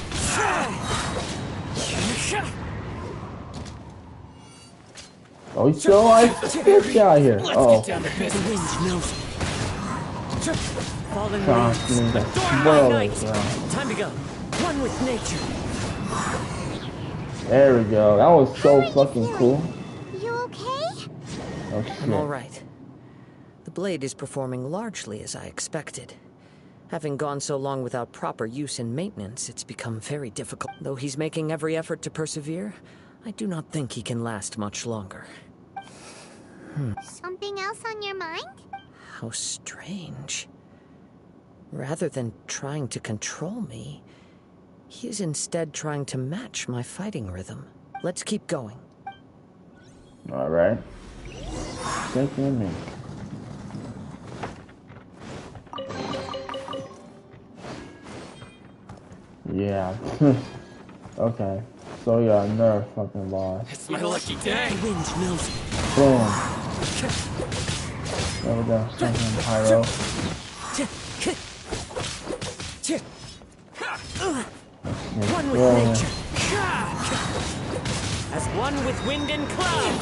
Oh, he's still alive? Get this guy out of here. Oh. The wind knows me. Fallen Time to go. One with nature. There we go. That was so fucking cool. You okay? Oh shit. I'm all right. The blade is performing largely as I expected. Having gone so long without proper use and maintenance, it's become very difficult. Though he's making every effort to persevere, I do not think he can last much longer. Something else on your mind? How strange. Rather than trying to control me, he is instead trying to match my fighting rhythm. Let's keep going. Alright. Take me. Yeah. Okay. So we got another fucking boss. It's my lucky day. The wind knows me. Boom. There we go. Something pyro. One with nature. As one with wind and cloud.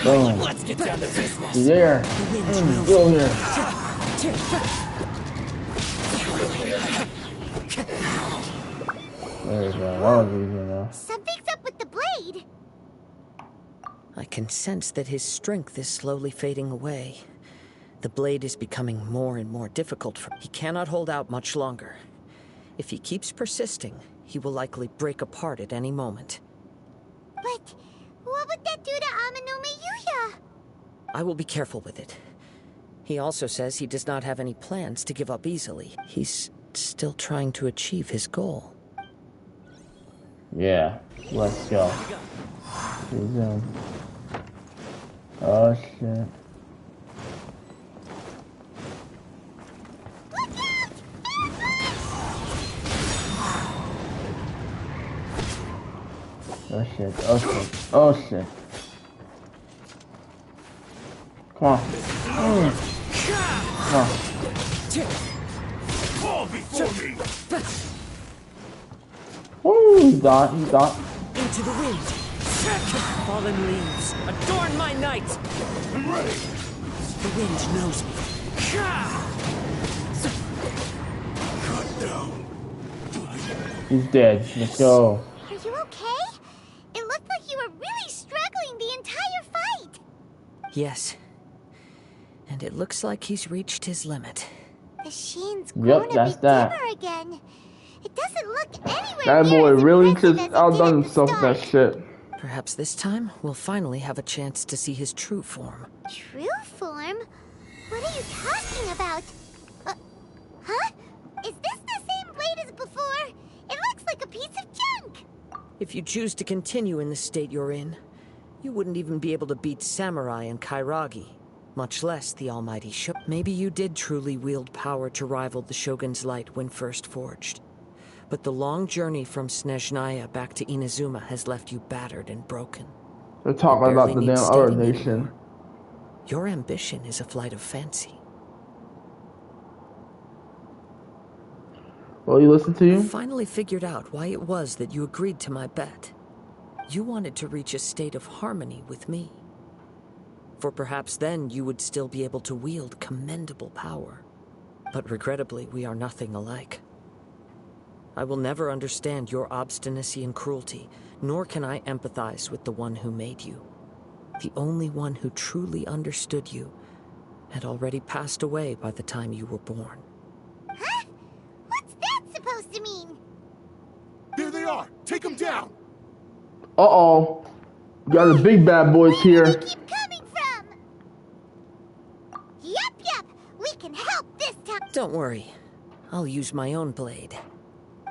Boom. Let's get down to business. He's there. Go here. There we go. That was easy enough. Something's up with the blade. I can sense that his strength is slowly fading away. The blade is becoming more and more difficult for him. He cannot hold out much longer. If he keeps persisting, he will likely break apart at any moment. But what would that do to Amanome Yuya? I will be careful with it. He also says he does not have any plans to give up easily. He's still trying to achieve his goal. Yeah, let's go. Resume. Oh shit. Oh shit, oh shit, oh shit. Come on. Come on. Fall before me! Woo, he got. Into the wind. Fallen leaves, adorn my night. I'm ready. The wind knows me. Cut down. He's dead. Let's go. Are you okay? It looked like you were really struggling the entire fight. Yes. And it looks like he's reached his limit. The sheen's grown a bit dimmer again. It doesn't look anywhere That near boy as really impressive just as it outdone did at the himself with that start. shit. Perhaps this time, we'll finally have a chance to see his true form. True form? What are you talking about? Huh? Is this the same blade as before? It looks like a piece of junk. If you choose to continue in the state you're in, you wouldn't even be able to beat Samurai and Kairagi, much less the almighty Shogun. Maybe you did truly wield power to rival the Shogun's light when first forged. But the long journey from Snezhnaya back to Inazuma has left you battered and broken. They're talking about the damn other nation. Anymore. Your ambition is a flight of fancy. Will you listen to you? I finally figured out why it was that you agreed to my bet. You wanted to reach a state of harmony with me. For perhaps then you would still be able to wield commendable power. But regrettably, we are nothing alike. I will never understand your obstinacy and cruelty, nor can I empathize with the one who made you. The only one who truly understood you had already passed away by the time you were born. Huh? What's that supposed to mean? There they are! Take them down! Uh-oh. Got the big bad boys Where do here. they keep coming from? Yep, Don't worry. I'll use my own blade.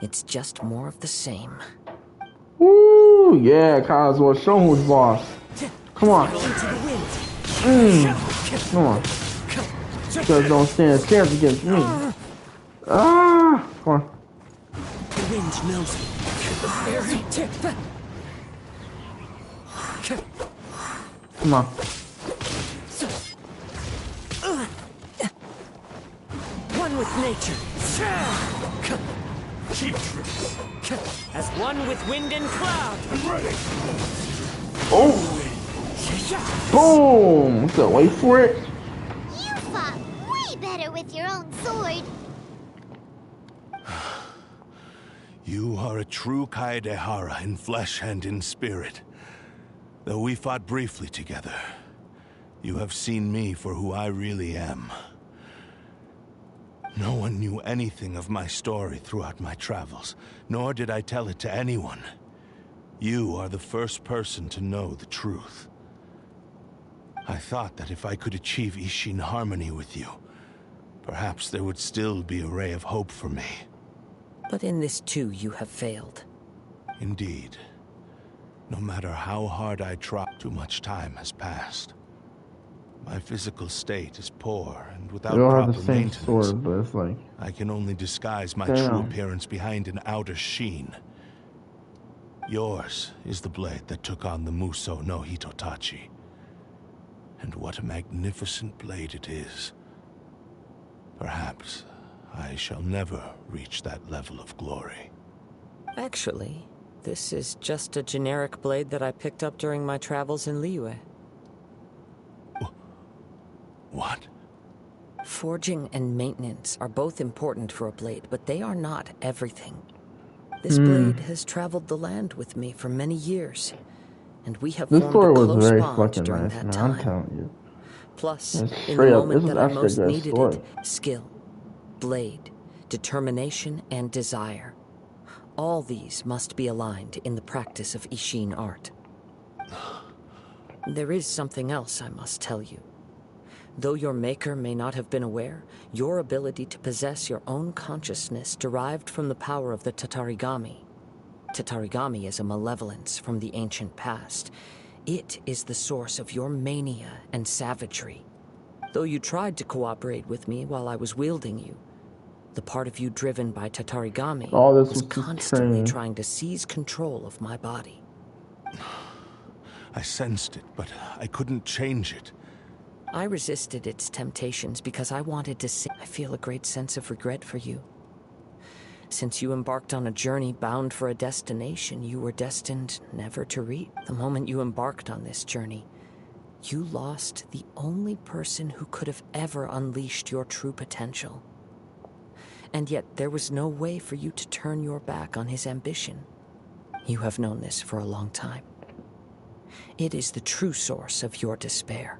It's just more of the same. Woo! Yeah, Kazuha, show who's boss. Come on. Come on. You guys don't stand a chance against me. Ah! Come on. The wind knows me. Very tip. Come on. One with nature. As one with wind and cloud. I'm ready. Oh! Boom! So wait for it. You fought way better with your own sword. You are a true Kaedehara in flesh and in spirit. Though we fought briefly together, you have seen me for who I really am. No one knew anything of my story throughout my travels, nor did I tell it to anyone. You are the first person to know the truth. I thought that if I could achieve Ishin harmony with you, perhaps there would still be a ray of hope for me. But in this too, you have failed. Indeed. No matter how hard I try, too much time has passed. My physical state is poor, and without We all proper have the same maintenance, sword, but it's like... I can only disguise my true Damn. appearance behind an outer sheen. Yours is the blade that took on the Muso no Hitotachi. And what a magnificent blade it is. Perhaps I shall never reach that level of glory. Actually, this is just a generic blade that I picked up during my travels in Liyue. What? Forging and maintenance are both important for a blade, but they are not everything. This blade has traveled the land with me for many years, and we have This formed story a was close very bond fucking during nice, that man. time. I'm telling you. Plus, It's in the straight up, moment this is that I actually a most good needed story. it, skill, blade, determination, and desire. All these must be aligned in the practice of Ishin art. There is something else I must tell you. Though your maker may not have been aware, your ability to possess your own consciousness derived from the power of the Tatarigami. Tatarigami is a malevolence from the ancient past. It is the source of your mania and savagery. Though you tried to cooperate with me while I was wielding you, the part of you driven by Tatarigami All this was was just constantly training. trying to seize control of my body. I sensed it, but I couldn't change it. I resisted its temptations because I wanted to see. I feel a great sense of regret for you. Since you embarked on a journey bound for a destination you were destined never to reach. The moment you embarked on this journey, you lost the only person who could have ever unleashed your true potential. And yet there was no way for you to turn your back on his ambition. You have known this for a long time. It is the true source of your despair.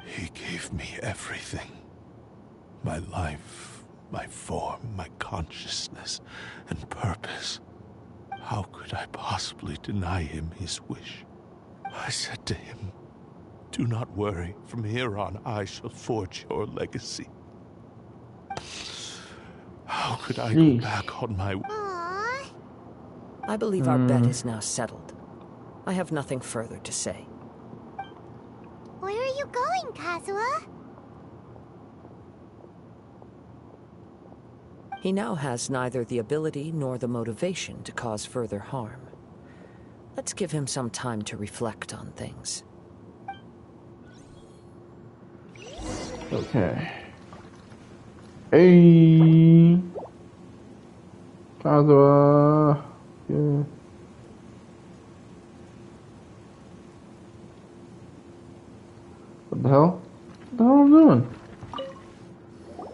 He gave me everything. My life, my form, my consciousness, and purpose. How could I possibly deny him his wish? I said to him, "Do not worry. From here on, I shall forge your legacy." How could I go back on my... Aww. I believe our bet is now settled. I have nothing further to say. Where are you going, Kazuha? He now has neither the ability nor the motivation to cause further harm. Let's give him some time to reflect on things. Okay. Hey. Kazuha. Yeah. What the hell? What the hell am I doing?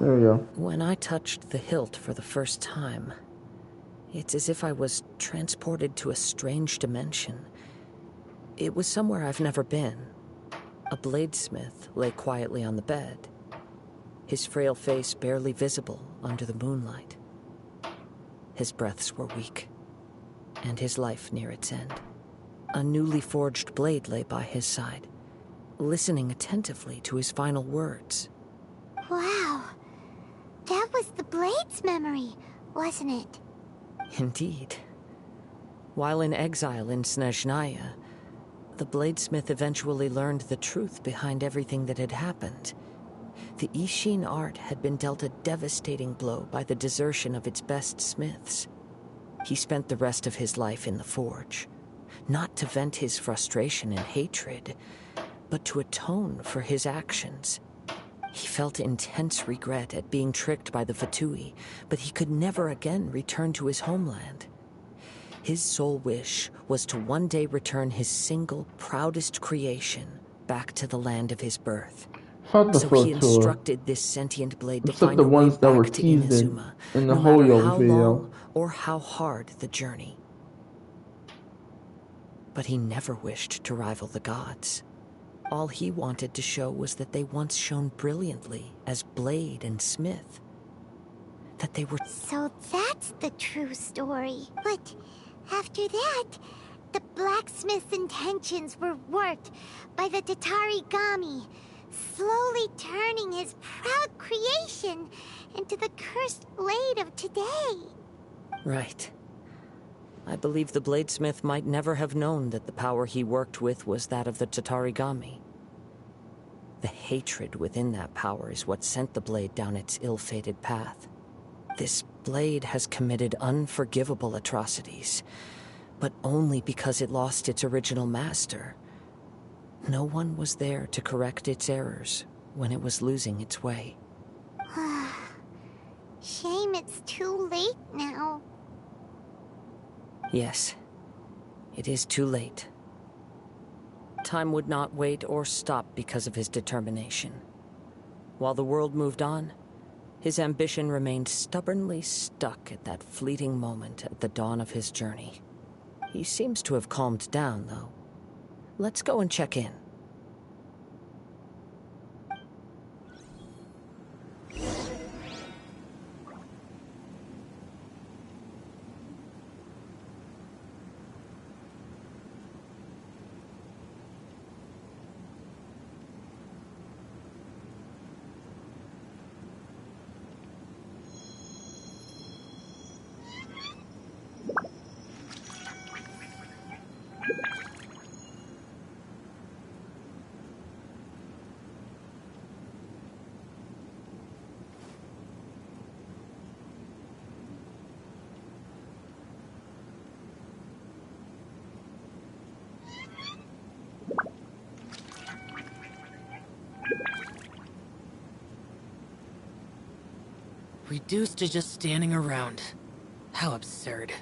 There we go. When I touched the hilt for the first time, it's as if I was transported to a strange dimension. It was somewhere I've never been. A bladesmith lay quietly on the bed, his frail face barely visible under the moonlight. His breaths were weak, and his life near its end. A newly forged blade lay by his side, listening attentively to his final words. Wow. That was Blade's memory, wasn't it? Indeed. While in exile in Snezhnaya, the bladesmith eventually learned the truth behind everything that had happened. The Ishin art had been dealt a devastating blow by the desertion of its best smiths. He spent the rest of his life in the forge, not to vent his frustration and hatred, but to atone for his actions. He felt intense regret at being tricked by the Fatui, but he could never again return to his homeland. His sole wish was to one day return his single, proudest creation back to the land of his birth. So he instructed this sentient blade to find a way back to Inazuma, no matter how long or how hard the journey. But he never wished to rival the gods. All he wanted to show was that they once shone brilliantly as blade and smith. That they were... So that's the true story. But after that, the blacksmith's intentions were warped by the Tatarigami, slowly turning his proud creation into the cursed blade of today. Right. I believe the bladesmith might never have known that the power he worked with was that of the Tatarigami. The hatred within that power is what sent the blade down its ill-fated path. This blade has committed unforgivable atrocities, but only because it lost its original master. No one was there to correct its errors when it was losing its way. Shame it's too late now. Yes, it is too late. Time would not wait or stop because of his determination. While the world moved on, his ambition remained stubbornly stuck at that fleeting moment at the dawn of his journey. He seems to have calmed down, though. Let's go and check in. Reduced to just standing around. How absurd.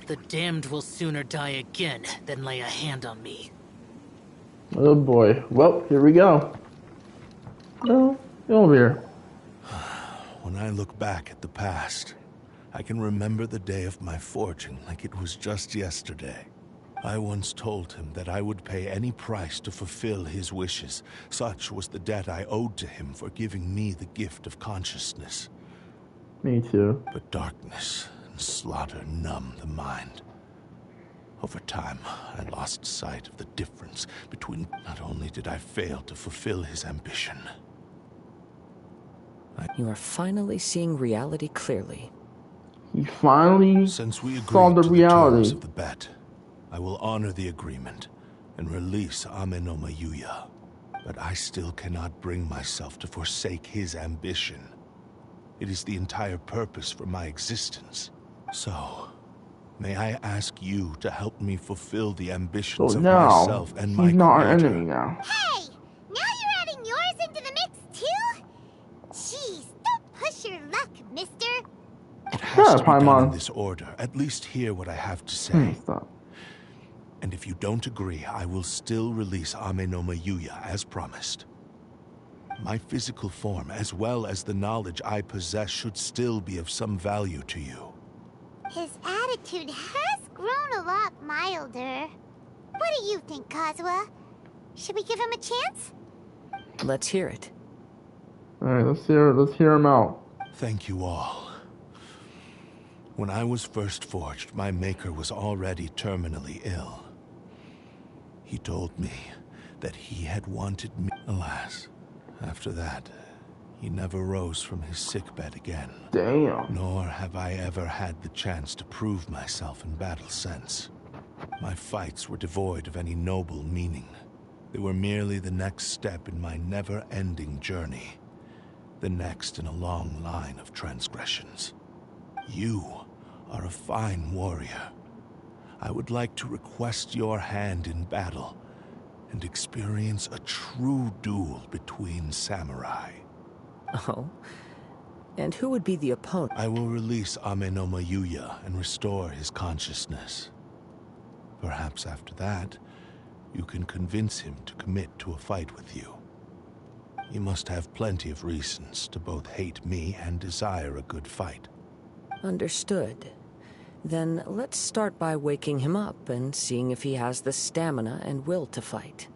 The damned will sooner die again than lay a hand on me. Oh boy. Well, here we go. No, over here. When I look back at the past, I can remember the day of my forging like it was just yesterday. I once told him that I would pay any price to fulfill his wishes. Such was the debt I owed to him for giving me the gift of consciousness. Me too. But darkness and slaughter numbed the mind. Over time, I lost sight of the difference between... Not only did I fail to fulfill his ambition... You are finally seeing reality clearly. He finally Since we saw agreed the to reality. the terms of the bet, I will honor the agreement and release Amenoma Yuya. But I still cannot bring myself to forsake his ambition. It is the entire purpose for my existence. So, May I ask you to help me fulfill the ambitions So of now, myself and my he's not our creator? enemy now. Hey! Now you're adding yours into the mix, too? Jeez, don't push your luck, mister. It has to be done in Paimon. this order. At least hear what I have to say. Stop. And if you don't agree, I will still release Ame no Mayuya as promised. My physical form, as well as the knowledge I possess, should still be of some value to you. His attitude has grown a lot milder. What do you think, Kazuha? Should we give him a chance? Let's hear it. Alright, let's hear him out. Thank you all. When I was first forged, my maker was already terminally ill. He told me that he had wanted me. Alas, after that, he never rose from his sickbed again. Damn. Nor have I ever had the chance to prove myself in battle since. My fights were devoid of any noble meaning. They were merely the next step in my never-ending journey. The next in a long line of transgressions. You are a fine warrior. I would like to request your hand in battle and experience a true duel between samurai. Oh? And who would be the opponent? I will release Ame no Mayuya and restore his consciousness. Perhaps after that, you can convince him to commit to a fight with you. He must have plenty of reasons to both hate me and desire a good fight. Understood. Then let's start by waking him up and seeing if he has the stamina and will to fight.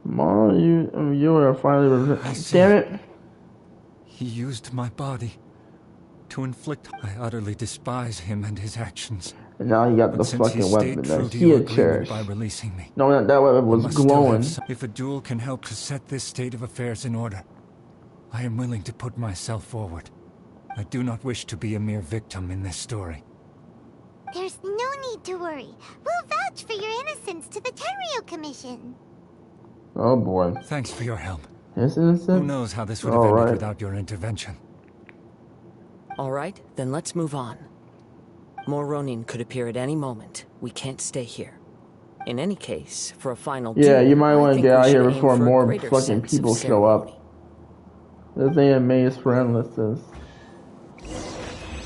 Mom, you are finally. Damn it! He used my body to inflict. I utterly despise him and his actions. And now he got the But since fucking he weapon stayed true that to he your had agreement cherished. by releasing me, Knowing that weapon you was must still have glowing. if a duel can help to set this state of affairs in order, I am willing to put myself forward. I do not wish to be a mere victim in this story. There's no need to worry. We'll vouch for your innocence to the Tenryo Commission. Oh boy. Thanks for your help. His innocence? Who knows how this would have ended without your intervention. All right, then let's move on. More Ronin could appear at any moment. We can't stay here. In any case, for a final duel, Yeah, you might want to get out of here before more greater fucking sense of people show up. ceremony. This ain't a maze for endlesses.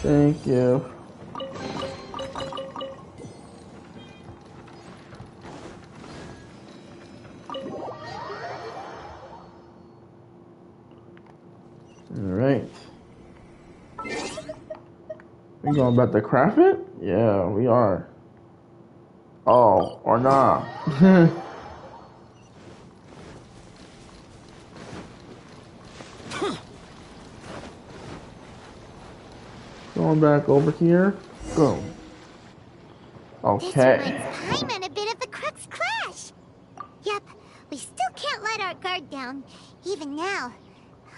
Thank you. Alright. We going about to craft it? Yeah, we are. Oh, or nah. Going back over here. Go. Okay. This reminds Paimon a bit of the Crux Clash. Yep, we still can't let our guard down. Even now,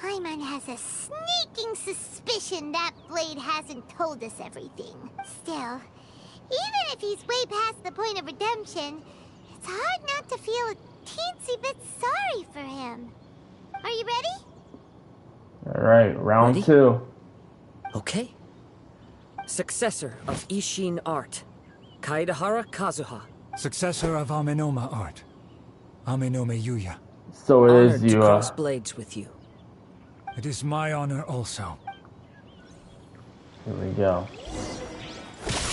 Paimon has a sneaking suspicion that Blade hasn't told us everything. Still, even if he's way past the point of redemption, it's hard not to feel a teensy bit sorry for him. Are you ready? Alright, round Ready? 2. Okay. Successor of Ishin art, Kaedahara Kazuha. Successor of Amenoma art, Amenome Yuya. So it Honored is to you, cross blades with you. It is my honor also. Here we go.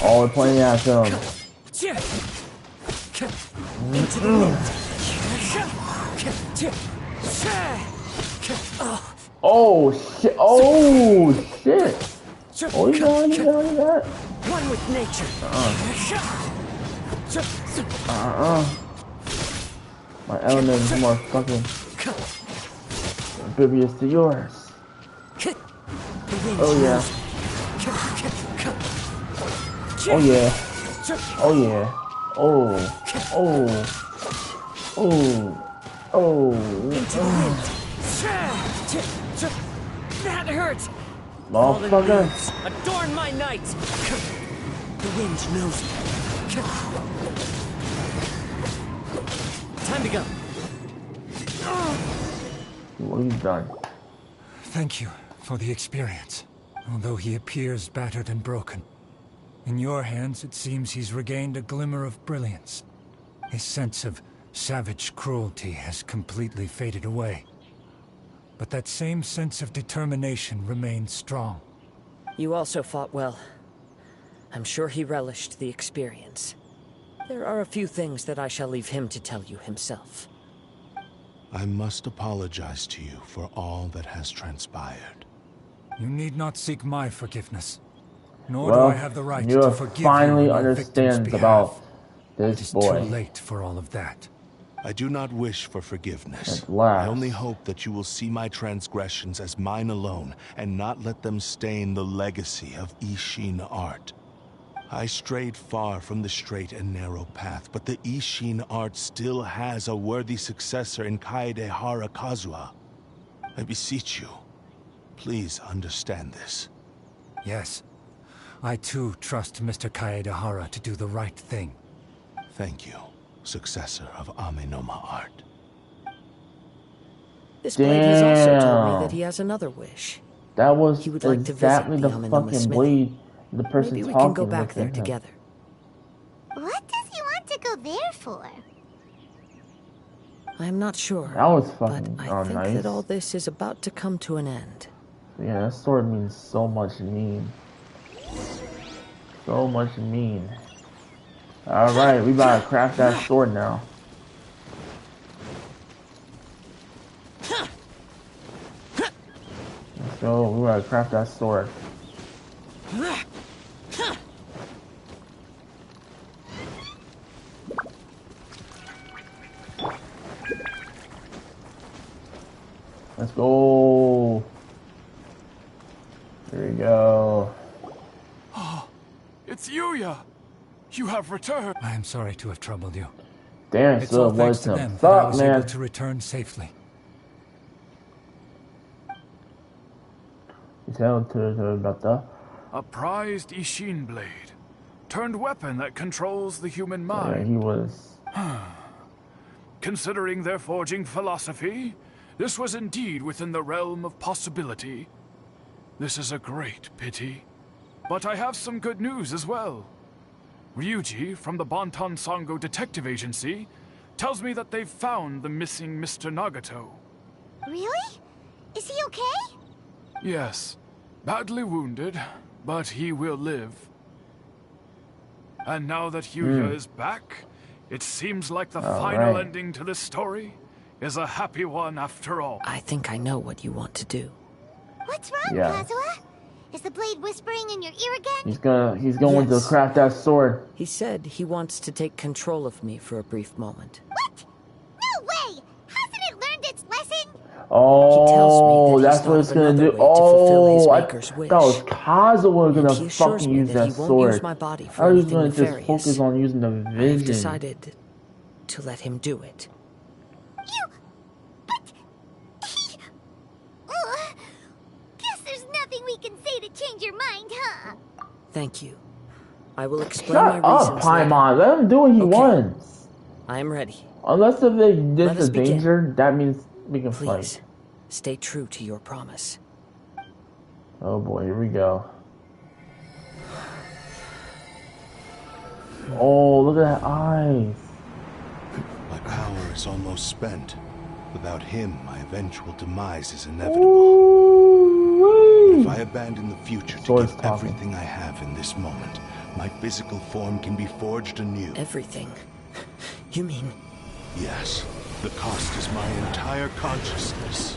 All we're pointing at him. Into the wind. Oh shit! Oh shit! Oh, you got that? One with nature. My element is more fucking oblivious to yours. Oh yeah. Oh yeah. Oh yeah. Oh. Oh. Oh. Oh. Into the wind. That hurts. Motherfucker. Adorn my night. The wind knows me. Time to go. What have you done? Thank you for the experience. Although he appears battered and broken, In your hands, it seems he's regained a glimmer of brilliance. His sense of savage cruelty has completely faded away. But that same sense of determination remains strong. You also fought well. I'm sure he relished the experience. There are a few things that I shall leave him to tell you himself. I must apologize to you for all that has transpired. You need not seek my forgiveness. Nor Well, do I have the right you to forgive finally you on your victim's understands behalf. about It this is boy. too late for all of that. I do not wish for forgiveness. At last. I only hope that you will see my transgressions as mine alone and not let them stain the legacy of Ishin art. I strayed far from the straight and narrow path, but the Ishin art still has a worthy successor in Kaedehara Kazuha. I beseech you, please understand this. Yes. I too trust Mr. Kaedehara to do the right thing. Thank you, successor of Amenoma art. This blade has also told me that he has another wish. That was He would like to exactly visit the the Amenoma fucking smithy. blade the person Maybe we talking can go back was there in him. together. What does he want to go there for? I'm not sure. That was but fucking I think nice. that all this is about to come to an end. Yeah, that sword means so much mean. So much mean. Alright, we about to craft that sword now. Let's go, we gotta craft that sword. Let's go. There we go. It's Yuya! You have returned! I am sorry to have troubled you. Damn, It's so all it thanks was to some them that I fuck, was man. able to return safely. You tell about that. A prized Ishin blade, turned weapon that controls the human Yeah, mind. he was. Considering their forging philosophy, this was indeed within the realm of possibility. This is a great pity. But I have some good news as well. Ryuji, from the Bonton Sango Detective Agency, tells me that they've found the missing Mr. Nagato. Really? Is he okay? Yes, badly wounded, but he will live. And now that Yuya is back, it seems like the final ending to this story is a happy one after all. I think I know what you want to do. What's wrong, Yeah. Kazuha? Is the blade whispering in your ear again? He's going Yes. to craft that sword. He said he wants to take control of me for a brief moment. What? No way! Hasn't it learned its lesson? Oh, He tells me that he's that's what thought it's of gonna another do. way to fulfill his Oh, I maker's thought wish. it was Kazuha And gonna he assures fucking me use that that he won't sword. use my body for I was anything gonna just nefarious. focus on using the I have vision. decided to let him do it. Ugh. Guess there's nothing we can say to change your mind, huh? Thank you. I will explain my Shut up, reasons later. Paimon. Let him do what he Okay. wants. I am ready. Unless if Let there's us a begin. danger, that means we can Please, fight. stay true to your promise. Oh boy, here we go. Oh, look at that eyes. My power is almost spent. Without him, my eventual demise is inevitable. Ooh-wee. If I abandon the future to Sword's give talking. everything I have in this moment, my physical form can be forged anew. Everything. You mean Yes, the cost is my entire consciousness.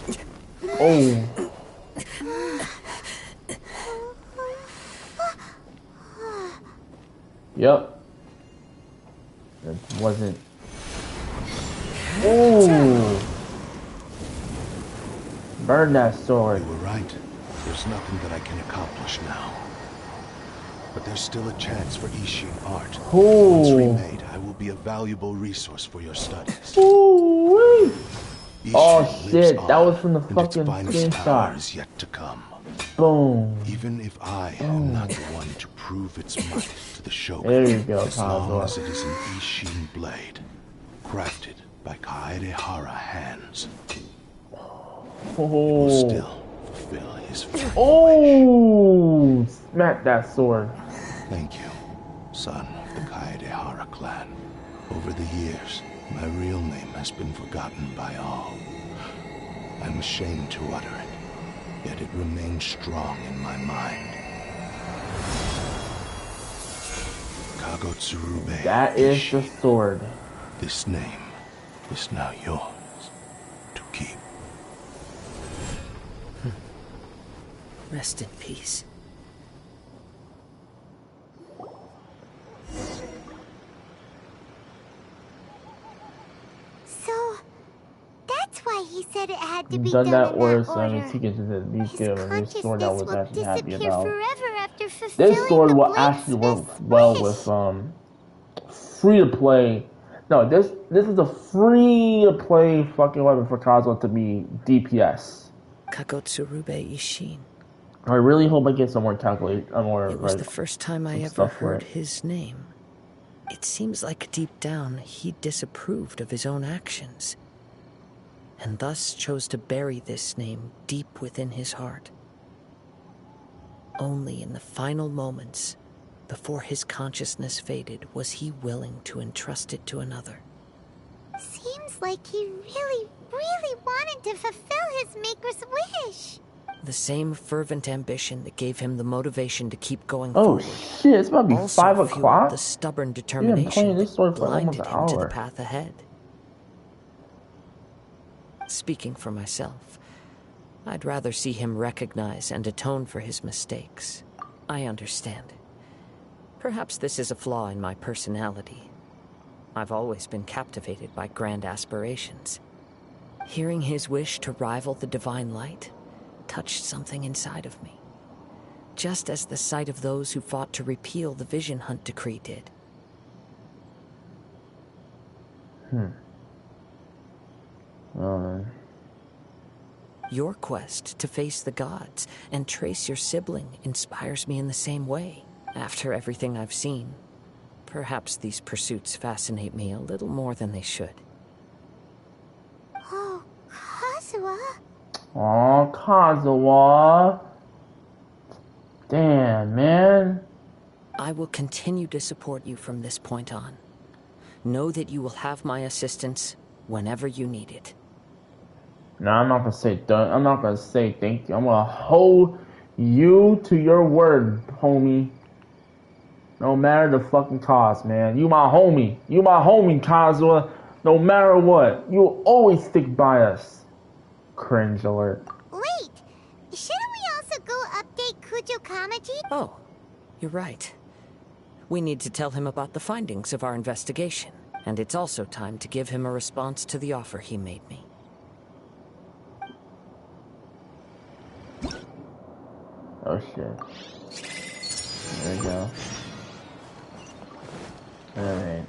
Oh. Yep. That wasn't. Oh. Burn that sword. You were right. There's nothing that I can accomplish now. But there's still a chance for Ishin art. Once Ooh. remade, I will be a valuable resource for your studies. Ooh-wee. Ishin Oh lives shit, that on, was from the and its fucking finest power screenshot. is yet to come. Boom. Even if I am not the one to prove its might to the Shogun, There you go, as long Kazuha. as it is an Ishin blade, crafted by Kaedehara hands, will Oh. still fulfill his final wish. Oh. Smack that sword. Thank you. son of the Kaedehara clan. Over the years, my real name has been forgotten by all. I'm ashamed to utter it, yet it remains strong in my mind. Kagotsurube. That is the sword. This name is now yours to keep. Rest in peace. So, that's why he said it had to be Done that in worse. that I order. mean, he gets at least His give him this sword that was consciousness will actually happy disappear about. forever after fulfilling This sword the will actually work bladesmith's well wish. with free to play. No, this is a free to play fucking weapon for Kazuha to be DPS. Kagotsurube Ishin. I really hope I get some more It was the first time I ever heard it. his name. It seems like deep down he disapproved of his own actions, and thus chose to bury this name deep within his heart. Only in the final moments, before his consciousness faded, was he willing to entrust it to another. Seems like he really, really wanted to fulfill his maker's wish. The same fervent ambition that gave him the motivation to keep going Oh forward shit, it's about to be also 5 fueled o'clock? the stubborn You've been determination playing this that sword for almost blinded an him to the hour. path ahead. Speaking for myself, I'd rather see him recognize and atone for his mistakes. I understand. Perhaps this is a flaw in my personality. I've always been captivated by grand aspirations. Hearing his wish to rival the divine light touched something inside of me, just as the sight of those who fought to repeal the Vision Hunt decree did. Your quest to face the gods and trace your sibling inspires me in the same way. After everything I've seen, perhaps these pursuits fascinate me a little more than they should. Oh, Kazuha. Aw, Kazuha. Damn, man. I will continue to support you from this point on. Know that you will have my assistance whenever you need it. No, I'm not gonna say done. I'm not gonna say thank you. I'm gonna hold you to your word, homie. No matter the fucking cost, man. You my homie. You my homie, Kazuha. No matter what. You'll always stick by us. Cringe alert. Wait, shouldn't we also go update Kujo Kamaji? Oh, you're right. We need to tell him about the findings of our investigation, and it's also time to give him a response to the offer he made me. Oh shit. There we go. Alright.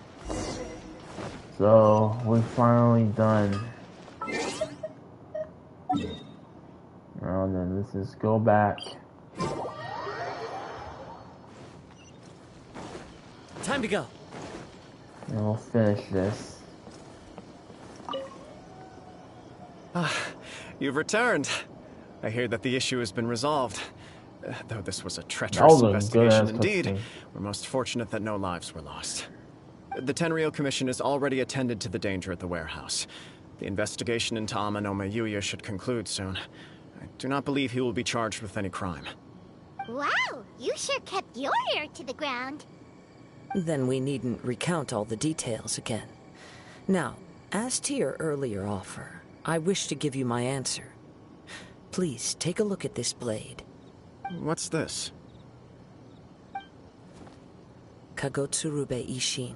So, we're finally done. Now then, let's just go back. Time to go. And we'll finish this. You've returned. I hear that the issue has been resolved. Though this was a treacherous investigation indeed, we're most fortunate that no lives were lost. The Tenryou Commission has already attended to the danger at the warehouse. The investigation into Amanome Yuya should conclude soon. I do not believe he will be charged with any crime. Wow, you sure kept your ear to the ground. Then we needn't recount all the details again. Now, as to your earlier offer, I wish to give you my answer. Please take a look at this blade. What's this? Kagotsurube Ishin.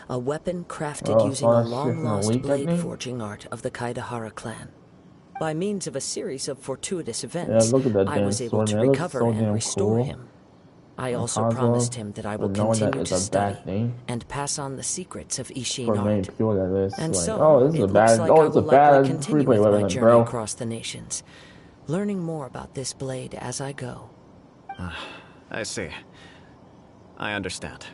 A weapon crafted using a long-lost blade forging art of the Kaedehara clan. By means of a series of fortuitous events, I was able to recover and restore him. I also promised him that I will continue to study and pass on the secrets of Ishin art. And so, it looks like I will likely continue with my journey across the nations, learning more about this blade as I go. I see. I understand.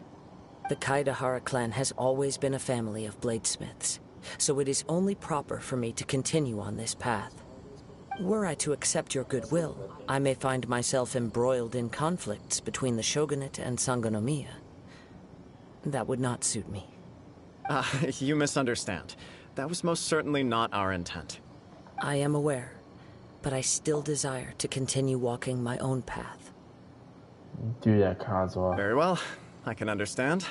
The Kaedehara clan has always been a family of bladesmiths, so it is only proper for me to continue on this path. Were I to accept your goodwill, I may find myself embroiled in conflicts between the shogunate and Sangonomiya. That would not suit me. You misunderstand. That was most certainly not our intent. I am aware, but I still desire to continue walking my own path. Do that, Kazuha. Very well. I can understand.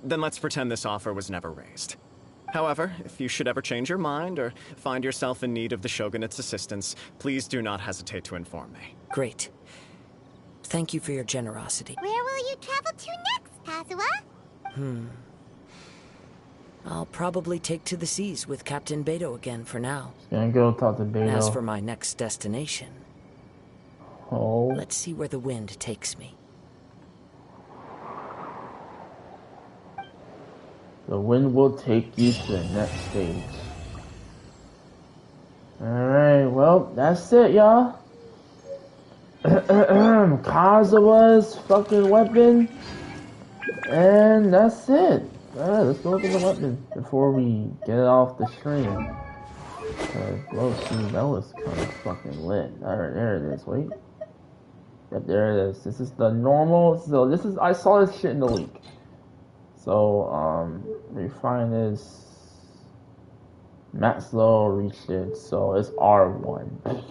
Then let's pretend this offer was never raised. However, if you should ever change your mind or find yourself in need of the Shogunate's assistance, please do not hesitate to inform me. Great. Thank you for your generosity. Where will you travel to next, Kazuha? I'll probably take to the seas with Captain Beto again for now. Gonna go talk to Beto. As for my next destination, let's see where the wind takes me. The wind will take you to the next stage. Alright, well, that's it, y'all. Kazuha's fucking weapon. And that's it. Alright, let's go look at the weapon before we get it off the stream. Whoa, see, that was kind of fucking lit. Alright, there it is. Wait. Yep, there it is. This is the normal. So this is, I saw this shit in the leak. So, refine this. Max low reached it, so it's R1.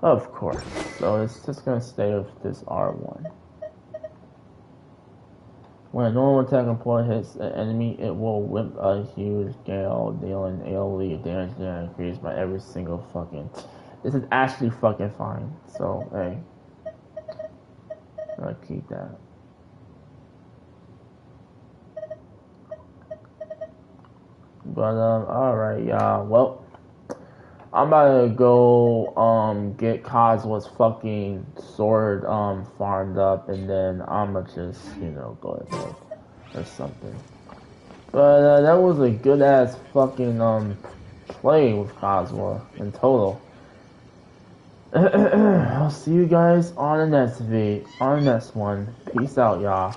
Of course. So it's just gonna stay with this R1. When a normal attack employee hits an enemy, it will whip a huge gale, dealing AoE damage that increased by every single fucking. This is actually fucking fine. So, hey. I'll keep that. But, alright, y'all. Well, I'm about to go, get Kazuha's fucking sword, farmed up, and then I'ma just, you know, go ahead or something. But, that was a good-ass fucking, play with Kazuha in total. I'll see you guys on the next one. Peace out, y'all.